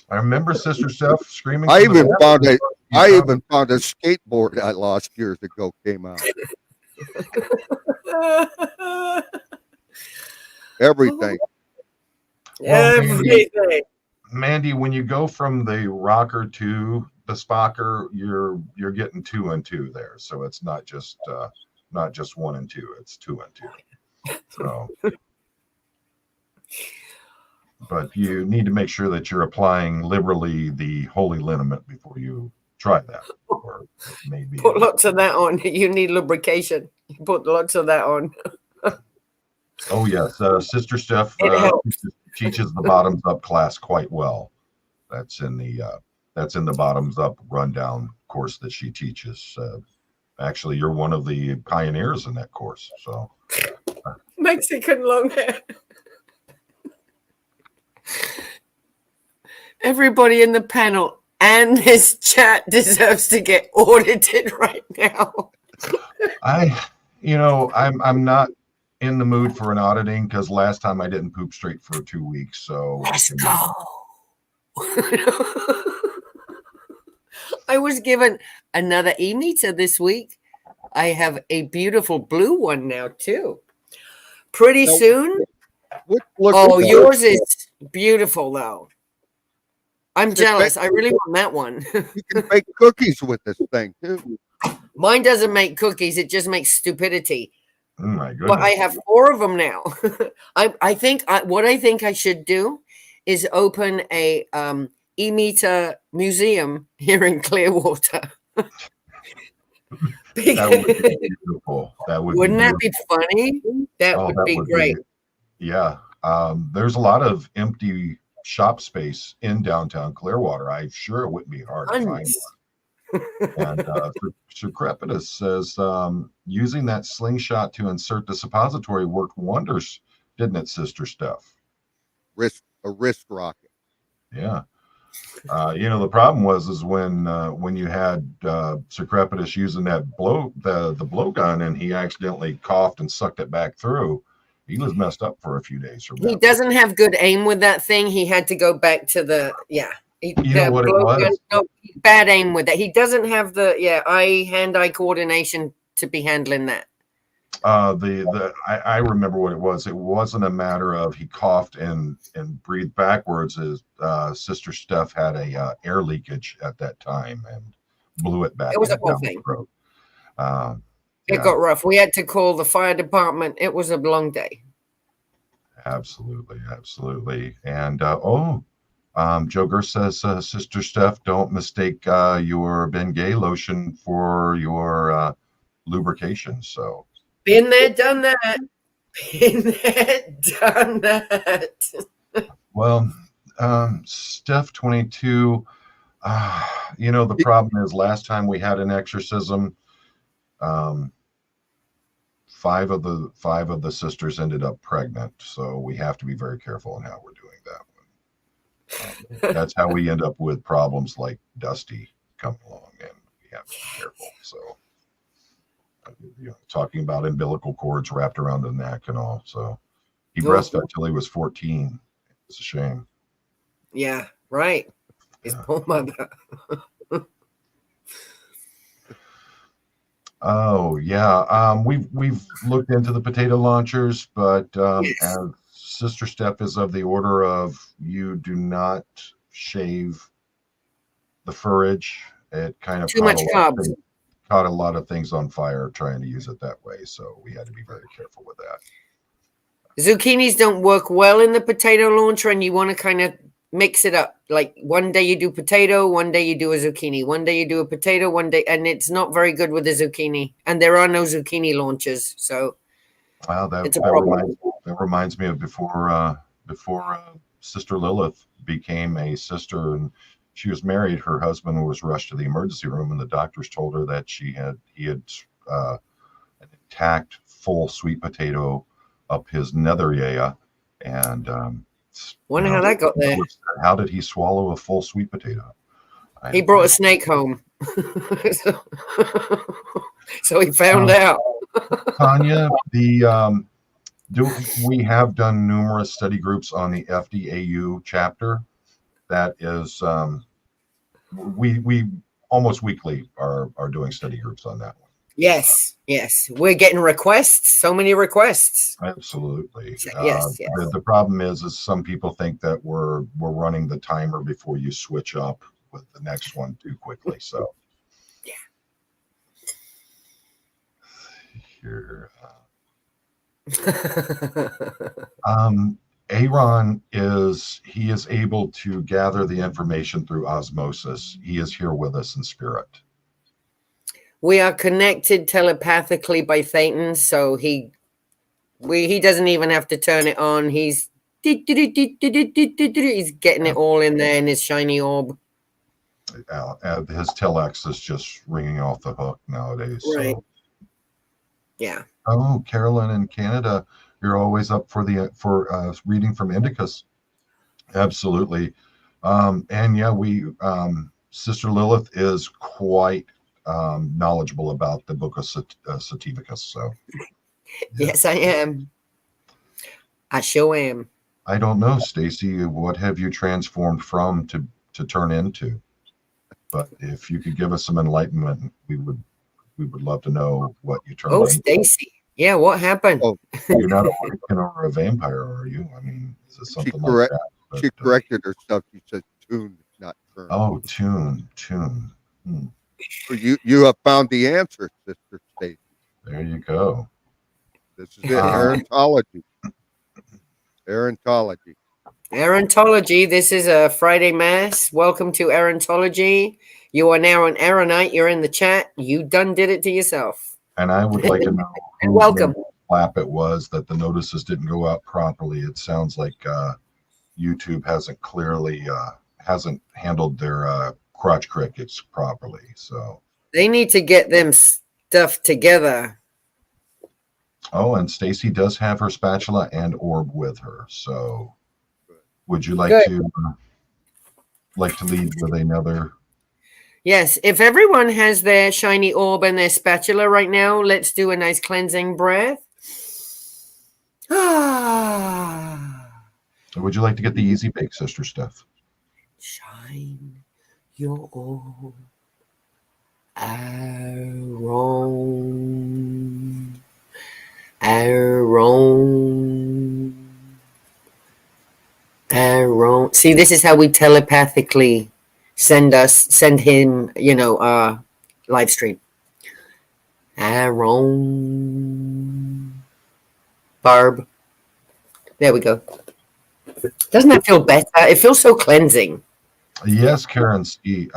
I remember Sister Steff screaming. I even found a skateboard I lost years ago came out. Everything. Everything. Mandy, when you go from the rocker to the spocker, you're getting 2 and 2 there. So it's not just 1 and 2, it's 2 and 2. So but you need to make sure that you're applying liberally the holy liniment before you try that. Or maybe put lots of that on. You need lubrication. You put lots of that on. Oh yes, Sister Steff teaches the bottoms up class quite well. That's in the bottoms up rundown course that she teaches. Actually, you're one of the pioneers in that course. So Mexican long hair. Everybody in the panel and this chat deserves to get audited right now. I'm not in the mood for an auditing because last time I didn't poop straight for 2 weeks. So Let's go. I was given another e-meter this week. I have a beautiful blue one now too. Pretty Now, soon. Look Yours is beautiful though. I'm Just jealous. I really want that one. you can bake cookies with this thing too. Mine doesn't make cookies. It just makes stupidity. Oh my goodness. But I have 4 of them now. I think what I think I should do is open a e-meter museum here in Clearwater. That would be beautiful. Wouldn't that be funny? That would be great. Yeah. There's a lot of empty shop space in downtown Clearwater. I'm sure it wouldn't be hard to find one. And Secrepitus says using that slingshot to insert the suppository worked wonders, didn't it, Sister Steff? A wrist rocket. Yeah. The problem was when you had Secrepitus using that the blowgun and he accidentally coughed and sucked it back through. He was messed up for a few days. He doesn't have good aim with that thing. He had to go back to the You know what it was? No, bad aim with that. He doesn't have the hand-eye coordination to be handling that. I remember what it was. It wasn't a matter of he coughed and breathed backwards. As Sister Steff had a air leakage at that time and blew it back. It was a whole thing. It Yeah. got rough. We had to call the fire department. It was a long day. Absolutely. And Joe Gurr says, Sister Steff, don't mistake your Bengay lotion for your lubrication. So been there, done that. Been there, done that. Well, Steff 22. The problem is last time we had an exorcism, 5 of the sisters ended up pregnant, so we have to be very careful in how we're doing that one. That's how we end up with problems like Dusty coming along, and we have to be careful. So, talking about umbilical cords wrapped around the neck and all. So, he breastfed till he was 14. It's a shame. Yeah, right. His poor mother. Oh yeah, we've looked into the potato launchers, but Yes. as Sister Steff is of the order of you do not shave the furage. It kind of Too much carbs. Caught a lot of things on fire trying to use it that way, so we had to be very careful with that. Zucchinis don't work well in the potato launcher, and you want to kind of mix it up. Like one day you do potato, one day you do a zucchini, one day you do a potato, one day, and it's not very good with the zucchini. And there are no zucchini launchers, so Well, it's a problem. that reminds me of before Sister Lilith became a sister, and she was married. Her husband was rushed to the emergency room, and the doctors told her that he had an intact full sweet potato up his nether area, and Wonder how that got there. How did he swallow a full sweet potato? He brought a snake home. So he found out. Tanya, we have done numerous study groups on the FDAU chapter. That is, we almost weekly are doing study groups on that one. Yes. We're getting requests. So many requests. Absolutely. Yes. The problem is some people think that we're running the timer before you switch up with the next one too quickly. So yeah. Here. Aaron is able to gather the information through osmosis. He is here with us in spirit. We are connected telepathically by Thetan, so he doesn't even have to turn it on. He's getting it all in there in his shiny orb. His telex is just ringing off the hook nowadays. Right. So. Yeah. Oh, Carolyn in Canada, you're always up for reading from Indicus. Absolutely. And yeah, Sister Lilith is quite knowledgeable about the book of Sativicus. So, yeah. Yes, I am. I sure am. I don't know, Stacy, what have you transformed from to turn into? But if you could give us some enlightenment, we would love to know what you turned into. Stacy. Yeah, what happened? Oh, You're not a Wiccan or a vampire, are you? I mean, is it something like that? But, she corrected herself. She said tune, not turn. Oh, tune. Hmm. So you have found the answer, Sister Stacy. There you go. This is it. Arontology. Arontology. This is a Friday Mass. Welcome to Arontology. You are now an Aaronite. You're in the chat. You done did it to yourself. And I would like to know And welcome. Flap it was that the notices didn't go out properly. It sounds like YouTube hasn't handled their crotch crickets properly. So They need to get them stuff together. Oh, and Stacy does have her spatula and orb with her. So would you like to lead with another? Yes, if everyone has their shiny orb and their spatula right now, let's do a nice cleansing breath. Would you like to get the easy bake, Sister Steff? Shine your orb, Aaron. See, this is how we telepathically send him, live stream. Aaron. Barb. There we go. Doesn't that feel better? It feels so cleansing. Yes, Karen C.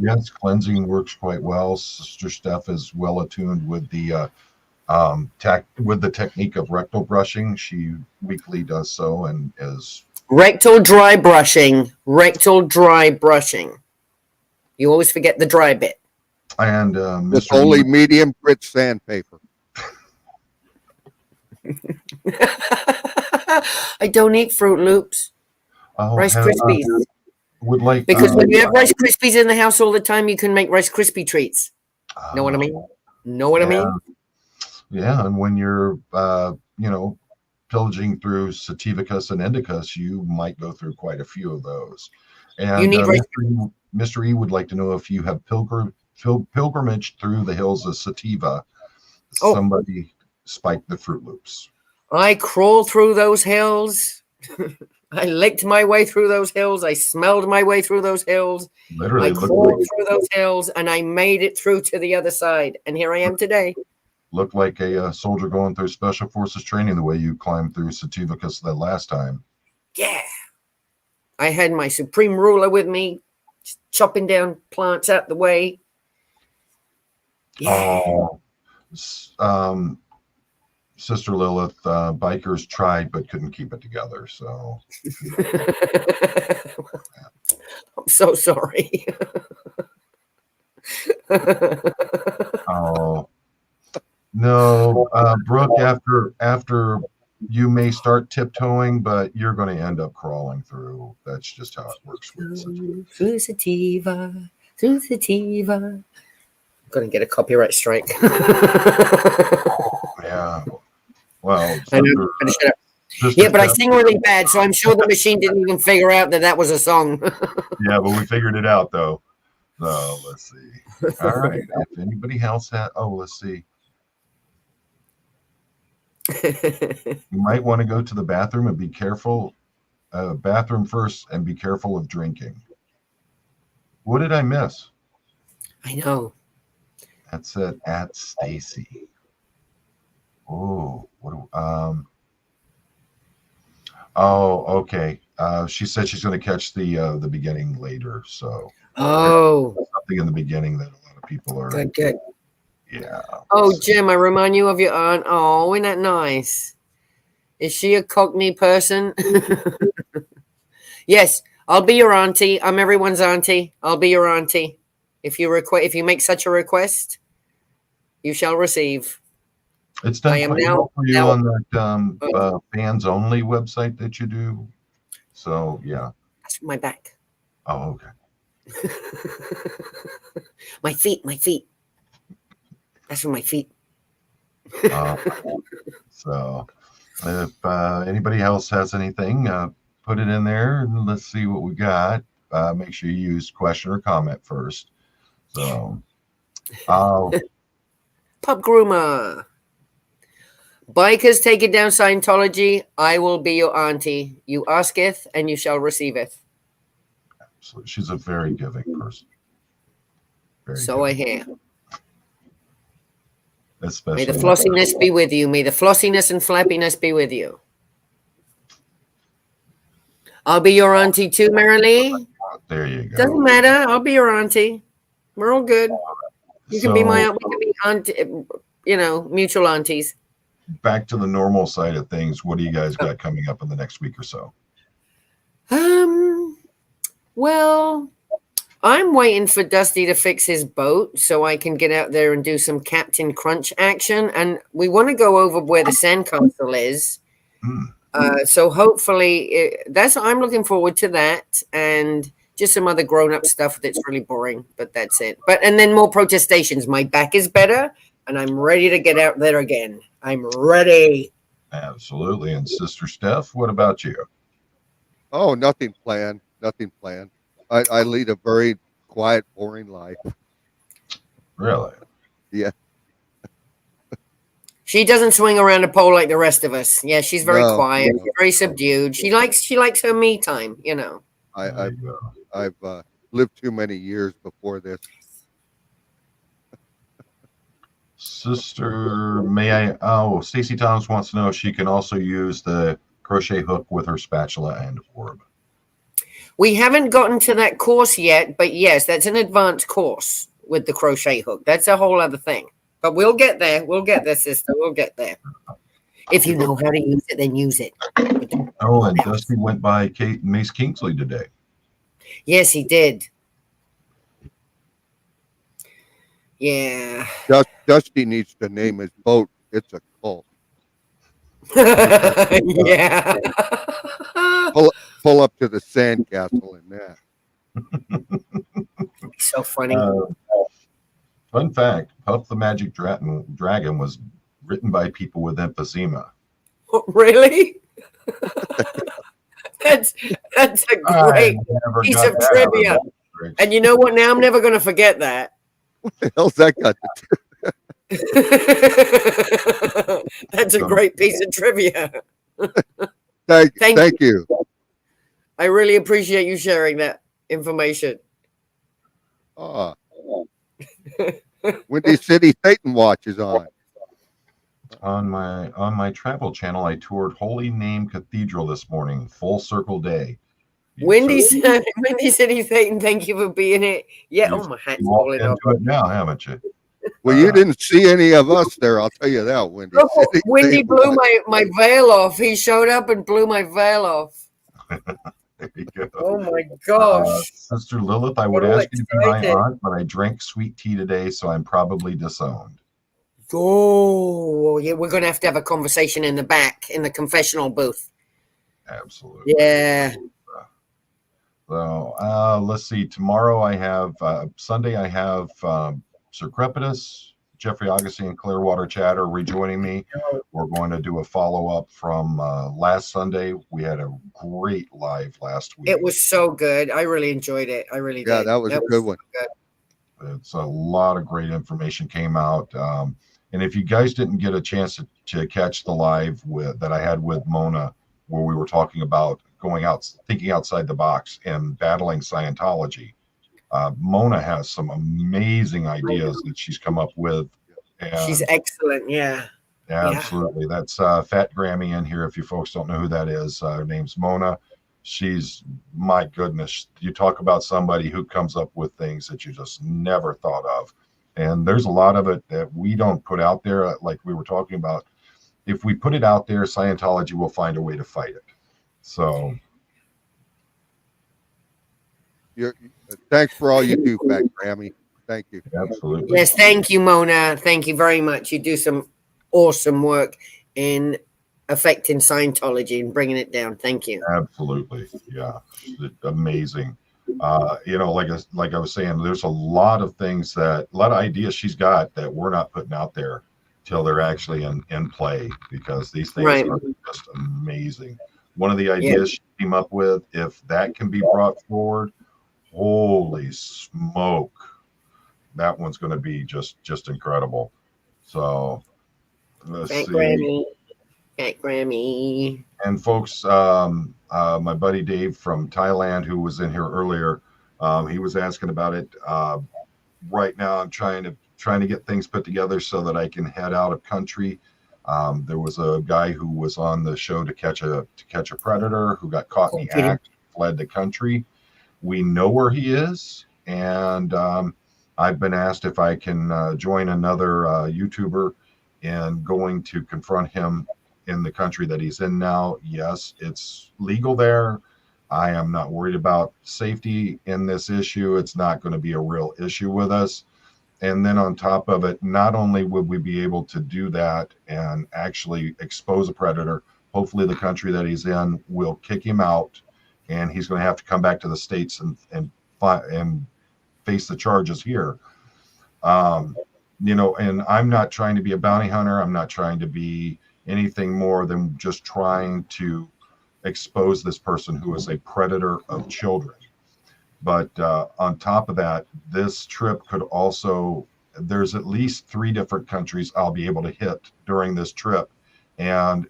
Yes, cleansing works quite well. Sister Steff is well attuned with the technique of rectal brushing. She weekly does so and is rectal dry brushing. You always forget the dry bit. And it's only medium grit sandpaper. I don't eat Fruit Loops. Rice Krispies. Because when you have Rice Krispies in the house all the time, you can make Rice Krispie treats. Know what I mean? Yeah, and when you're pillaging through Sativicus and Indicus, you might go through quite a few of those. And you need Mr. E would like to know if you have pilgrimage through the hills of Sativa. Somebody spiked the Fruit Loops. I crawled through those hills. I licked my way through those hills. I smelled my way through those hills. Literally, I crawled through those hills, and I made it through to the other side. And here I am today. Looked like a soldier going through Special Forces training the way you climbed through Sativicus the last time. Yeah. I had my supreme ruler with me, chopping down plants out the way. Yeah. Sister Lilith, bikers tried but couldn't keep it together. So I'm so sorry. Oh no, Brooke. After you may start tiptoeing, but you're going to end up crawling through. That's just how it works. Through Sativa. I'm going to get a copyright strike. Yeah. Well, but I sing really bad, so I'm sure the machine didn't even figure out that was a song. Yeah, but we figured it out, though. So let's see. All right. If anybody else let's see. You might want to go to the bathroom and be careful. Bathroom first and be careful of drinking. What did I miss? I know. That's it. At Stacy. Oh, okay. She said she's going to catch the beginning later. So something in the beginning that a lot of people are good. Yeah. Oh, Jim, I remind you of your aunt. Oh, isn't that nice? Is she a Cockney person? Yes. I'll be your auntie. I'm everyone's auntie. I'll be your auntie. If you make such a request, you shall receive. It's done I am quite now- well for you now- on that fans only website that you do. So yeah. That's my back. Oh, okay. My feet. That's for my feet. So if anybody else has anything, put it in there and let's see what we got. Make sure you use question or comment first. So, Pub groomer. Bikers take it down Scientology. I will be your auntie. You asketh and you shall receiveth. absolutely. She's a very giving person. Very So I giving. hear. Especially May the flossiness be with you. May the flossiness and flappiness be with you. I'll be your auntie too, Marilee. There you go. Doesn't matter. I'll be your auntie. We're all good. You can be my we can be auntie, mutual aunties. Back to the normal side of things. What do you guys got coming up in the next week or so? Well, I'm waiting for Dusty to fix his boat so I can get out there and do some Captain Crunch action. And we want to go over where the sandcastle is. So hopefully I'm looking forward to that, and just some other grown-up stuff that's really boring, but that's it. And then more protestations. My back is better, and I'm ready to get out there again. I'm ready. Absolutely. And Sister Steff, what about you? Oh, nothing planned. Nothing planned. I lead a very quiet, boring life. Really? Yeah. She doesn't swing around a pole like the rest of us. Yeah, she's very quiet, no. very subdued. She likes her me time, I've lived too many years before this. Sister, Stacey Thomas wants to know if she can also use the crochet hook with her spatula and orb. We haven't gotten to that course yet, but yes, that's an advanced course with the crochet hook. That's a whole other thing. But we'll get there. We'll get there, sister. We'll get there. If you know how to use it, then use it. Oh, and Dusty went by Kate and Mace Kingsley today. Yes, he did. Yeah. Dusty needs to name his boat. It's a cult. Yeah. Pull up to the sandcastle in that. So funny. Fun fact, Puff the Magic Dragon was written by people with emphysema. Really? That's a great piece of trivia. And you know what? Now I'm never going to forget that. What the hell's that got to do? That's a great piece of trivia. Thank you. I really appreciate you sharing that information. Windy City Satan Watch is on. On my travel channel, I toured Holy Name Cathedral this morning, full circle day. Windy City Satan, thank you for being here. Yeah, my hat's falling off. Into it now, haven't you? Well, you didn't see any of us there, I'll tell you that, Windy. Windy blew my veil off. He showed up and blew my veil off. There you go. Oh my gosh. Sister Lilith, I would ask you to be my aunt, but I drank sweet tea today, so I'm probably disowned. Oh, yeah, we're going to have a conversation in the back, in the confessional booth. Absolutely. Yeah. So let's see. Tomorrow I have, Sunday I have Sir Crepitus, Jeffrey Augustine, and Clearwater Chatter rejoining me. We're going to do a follow-up from last Sunday. We had a great live last week. It was so good. I really enjoyed it. I really did. Yeah, that was a good one. It's a lot of great information came out. And if you guys didn't get a chance to catch the live that I had with Mona, where we were talking about going out, thinking outside the box and battling Scientology, Mona has some amazing ideas that she's come up with. And she's excellent. Yeah. Absolutely. Yeah. That's Fat Grammy in here. If you folks don't know who that is, her name's Mona. She's, my goodness, you talk about somebody who comes up with things that you just never thought of. And there's a lot of it that we don't put out there, like we were talking about. If we put it out there, Scientology will find a way to fight it. So Thanks for all you do, Fat Grammy. Thank you. Absolutely. Yes, thank you, Mona. Thank you very much. You do some awesome work in affecting Scientology and bringing it down. Thank you. Absolutely. Yeah. Amazing. Like I was saying, there's a lot of things a lot of ideas she's got that we're not putting out there till they're actually in play, because these things Right. are just amazing. One of the Yeah. ideas she came up with, if that can be brought forward, holy smoke, that one's going to be just incredible. So let's Fat see. Grammy. Fat Grammy. And folks, my buddy Dave from Thailand, who was in here earlier, he was asking about it. Right now, I'm trying to get things put together so that I can head out of country. There was a guy who was on the show to catch a predator who got caught in the act, fled the country. We know where he is, and I've been asked if I can join another YouTuber in going to confront him in the country that he's in now. Yes, it's legal there. I am not worried about safety in this issue. It's not going to be a real issue with us. And then on top of it, not only would we be able to do that and actually expose a predator, hopefully the country that he's in will kick him out, and he's going to have to come back to the States and face the charges here. And I'm not trying to be a bounty hunter. I'm not trying to be anything more than just trying to expose this person who is a predator of children. But on top of that, this trip could also, there's at least 3 different countries I'll be able to hit during this trip, and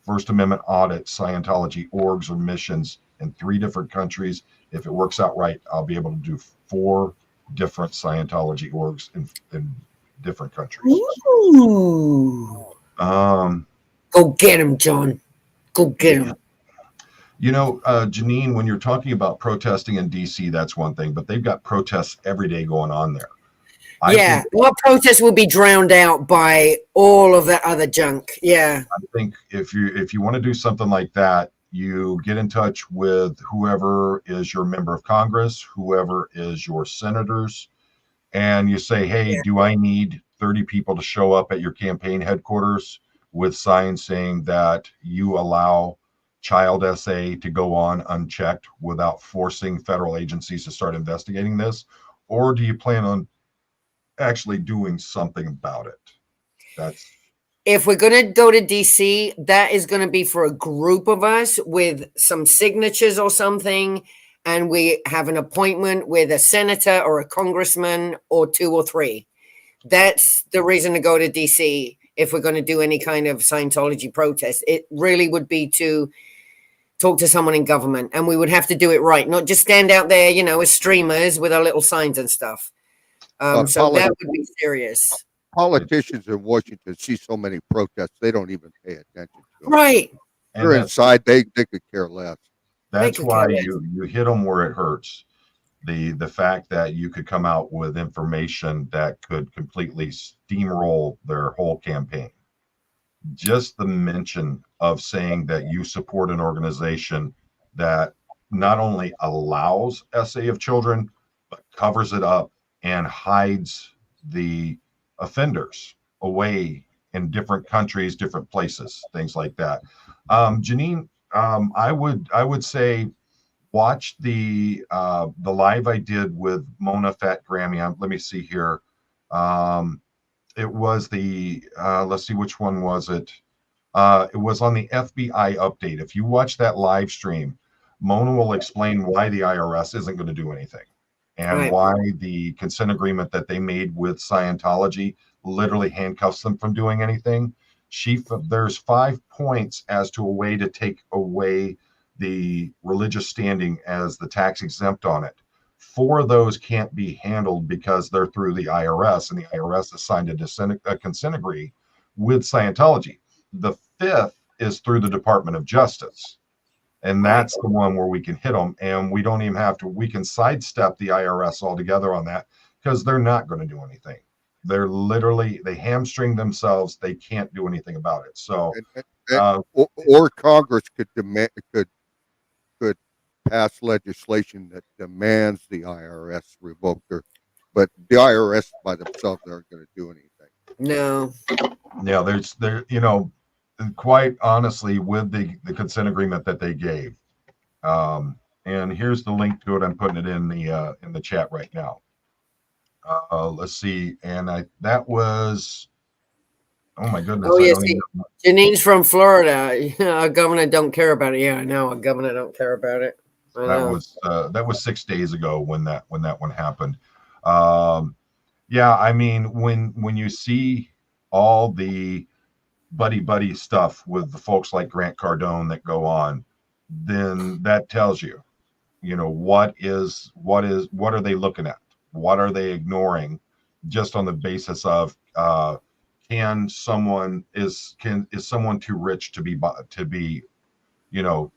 First Amendment audit Scientology orgs or missions in 3 different countries. If it works out right, I'll be able to do 4 different Scientology orgs in different countries. Ooh. Go get him, John. Go get him. Janine, when you're talking about protesting in DC, that's one thing, but they've got protests every day going on there. I think protests will be drowned out by all of that other junk. Yeah. I think if you want to do something like that, you get in touch with whoever is your member of Congress, whoever is your senators, and you say, hey, do I need 30 people to show up at your campaign headquarters with signs saying that you allow child SA to go on unchecked without forcing federal agencies to start investigating this? Or do you plan on actually doing something about it? If we're going to go to DC, that is going to be for a group of us with some signatures or something, and we have an appointment with a senator or a congressman or 2 or 3. That's the reason to go to DC. If we're going to do any kind of Scientology protest, it really would be to talk to someone in government, and we would have to do it right, not just stand out there, as streamers with our little signs and stuff. So that would be serious. Politicians in Washington see so many protests, they don't even pay attention to them. Right. They're inside, they could care less. That's why you hit them where it hurts. The fact that you could come out with information that could completely steamroll their whole campaign. Just the mention of saying that you support an organization that not only allows SA of children, but covers it up and hides the offenders away in different countries, different places, things like that. Janine, I would say watch the live I did with Mona Fat Grammy. Let me see here. It was let's see, which one was it? It was on the FBI update. If you watch that live stream, Mona will explain why the IRS isn't going to do anything, and why the consent agreement that they made with Scientology literally handcuffs them from doing anything. There's 5 points as to a way to take away the religious standing as the tax exempt on it. 4 of those can't be handled because they're through the IRS, and the IRS has signed a consent agree with Scientology. The 5th is through the Department of Justice, and that's the one where we can hit them, and we don't even have to. We can sidestep the IRS altogether on that because they're not going to do anything. They're literally, they hamstring themselves. They can't do anything about it. So, or Congress could pass legislation that demands the IRS revoke their, but the IRS by themselves aren't going to do anything. No. Yeah, and quite honestly, with the consent agreement that they gave, and here's the link to it. I'm putting it in the chat right now. Let's see, and that was, oh my goodness, Oh, I yeah, don't see, even. Janine's from Florida. Our governor don't care about it. Yeah, I know. Our governor don't care about it. I know. That was 6 days ago when that one happened. Yeah, I mean, when you see all the buddy stuff with the folks like Grant Cardone that go on, then that tells you, what are they looking at? What are they ignoring? Just on the basis of is someone too rich to be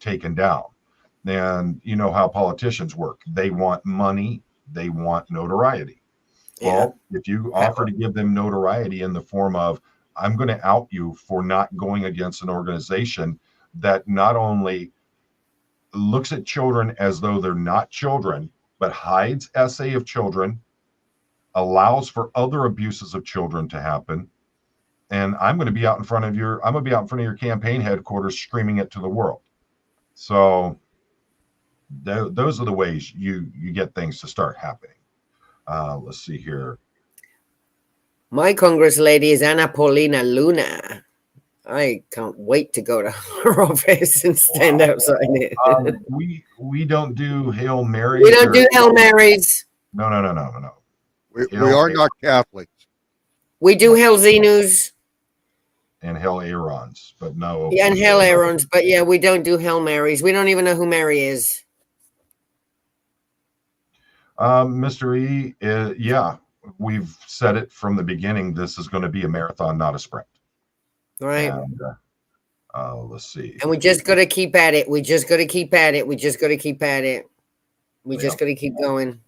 taken down? And you know how politicians work. They want money, they want notoriety. Yeah. Well, if you offer to give them notoriety in the form of, I'm going to out you for not going against an organization that not only looks at children as though they're not children, but hides essay of children, allows for other abuses of children to happen. And I'm going to be out in front of your campaign headquarters screaming it to the world. So those are the ways you get things to start happening. Let's see here. My Congress lady is Ana Paulina Luna. I can't wait to go to her office and stand outside it. We don't do Hail Marys. We don't do Hail Marys. No. We are not Catholics. We do Hail Zenus. And Hail Aarons, but no. Yeah, and Hail Aarons, but yeah, we don't do Hail Marys. We don't even know who Mary is. Mr. E, yeah, we've said it from the beginning. This is going to be a marathon, not a sprint. Right. And, let's see. And we just got to keep at it. We just got to keep at it. We just got to keep at it. We just got to keep going.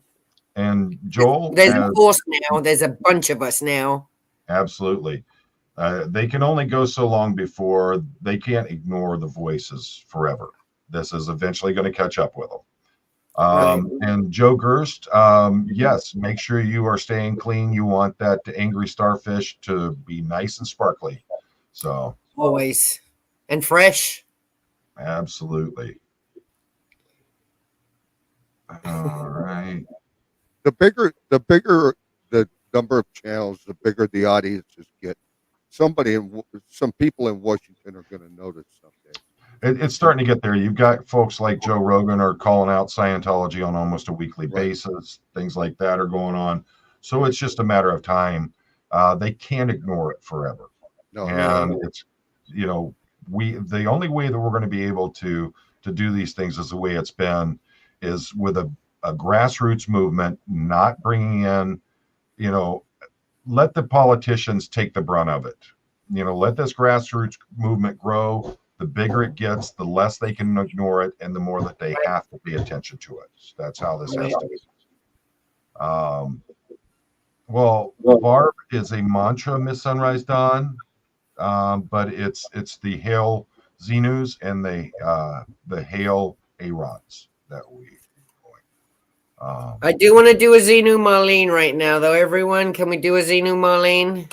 And Joel, there's a force now. There's a bunch of us now. Absolutely. They can only go so long before they can't ignore the voices forever. This is eventually going to catch up with them. Right. And Joe Gerst, yes, make sure you are staying clean. You want that angry starfish to be nice and sparkly. So always. And fresh. Absolutely. All right. The bigger the number of channels, the bigger the audiences get. Some people in Washington are going to notice someday. It's starting to get there. You've got folks like Joe Rogan are calling out Scientology on almost a weekly basis. Things like that are going on. So it's just a matter of time. They can't ignore it forever. No, and it's, the only way that we're going to be able to do these things is the way it's been, is with a grassroots movement, not bringing in, let the politicians take the brunt of it. Let this grassroots movement grow. The bigger it gets, the less they can ignore it, and the more that they have to pay attention to it. That's how this has to be. Well, Barb is a mantra, Miss Sunrise Dawn, but it's the Hail Zenus and the Hail Aarons that we. I do want to do a Xenu Marlene right now, though. Everyone, can we do a Xenu Marlene?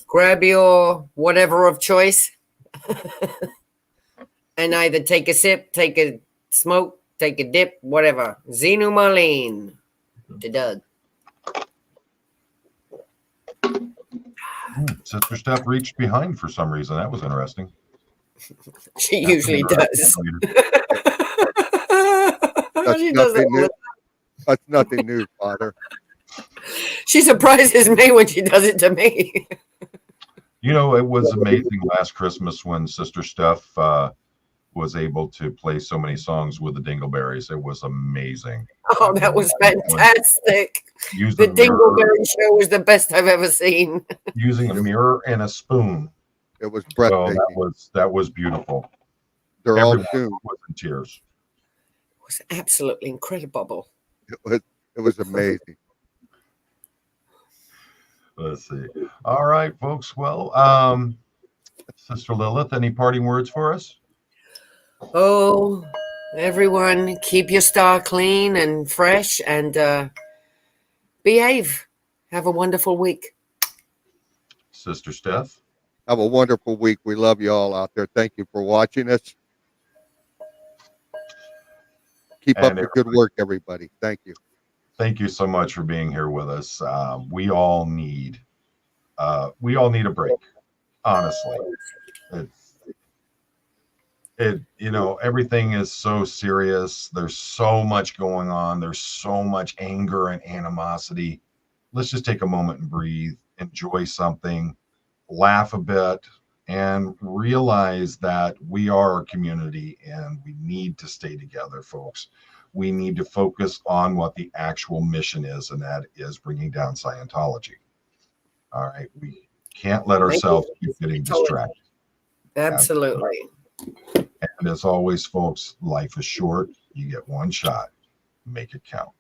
Grab your whatever of choice and either take a sip, take a smoke, take a dip, whatever. Xenu Marlene to Doug. Sister Steff reached behind for some reason. That was interesting. She usually does. That's nothing new, Father. She surprises me when she does it to me. It was amazing last Christmas when Sister Steff was able to play so many songs with the Dingleberries. It was amazing. Oh, that was fantastic. The Dingleberry show was the best I've ever seen. Using a mirror and a spoon. It was breathtaking. So that was beautiful. They're all tuned. Was in tears. It was absolutely incredible. It was amazing. Let's see. All right, folks. Well, Sister Lilith, any parting words for us? Oh, Everyone, keep your star clean and fresh and behave. Have a wonderful week. Sister Steff. Have a wonderful week. We love you all out there. Thank you for watching us. Keep up And the good work, everybody. Thank you. Thank you so much for being here with us. We all need a break. Honestly, everything is so serious. There's so much going on. There's so much anger and animosity. Let's just take a moment and breathe, enjoy something, laugh a bit, and realize that we are a community and we need to stay together, folks. We need to focus on what the actual mission is, and that is bringing down Scientology. All right. We can't let ourselves keep getting distracted. Absolutely. And as always, folks, life is short. You get one shot. Make it count.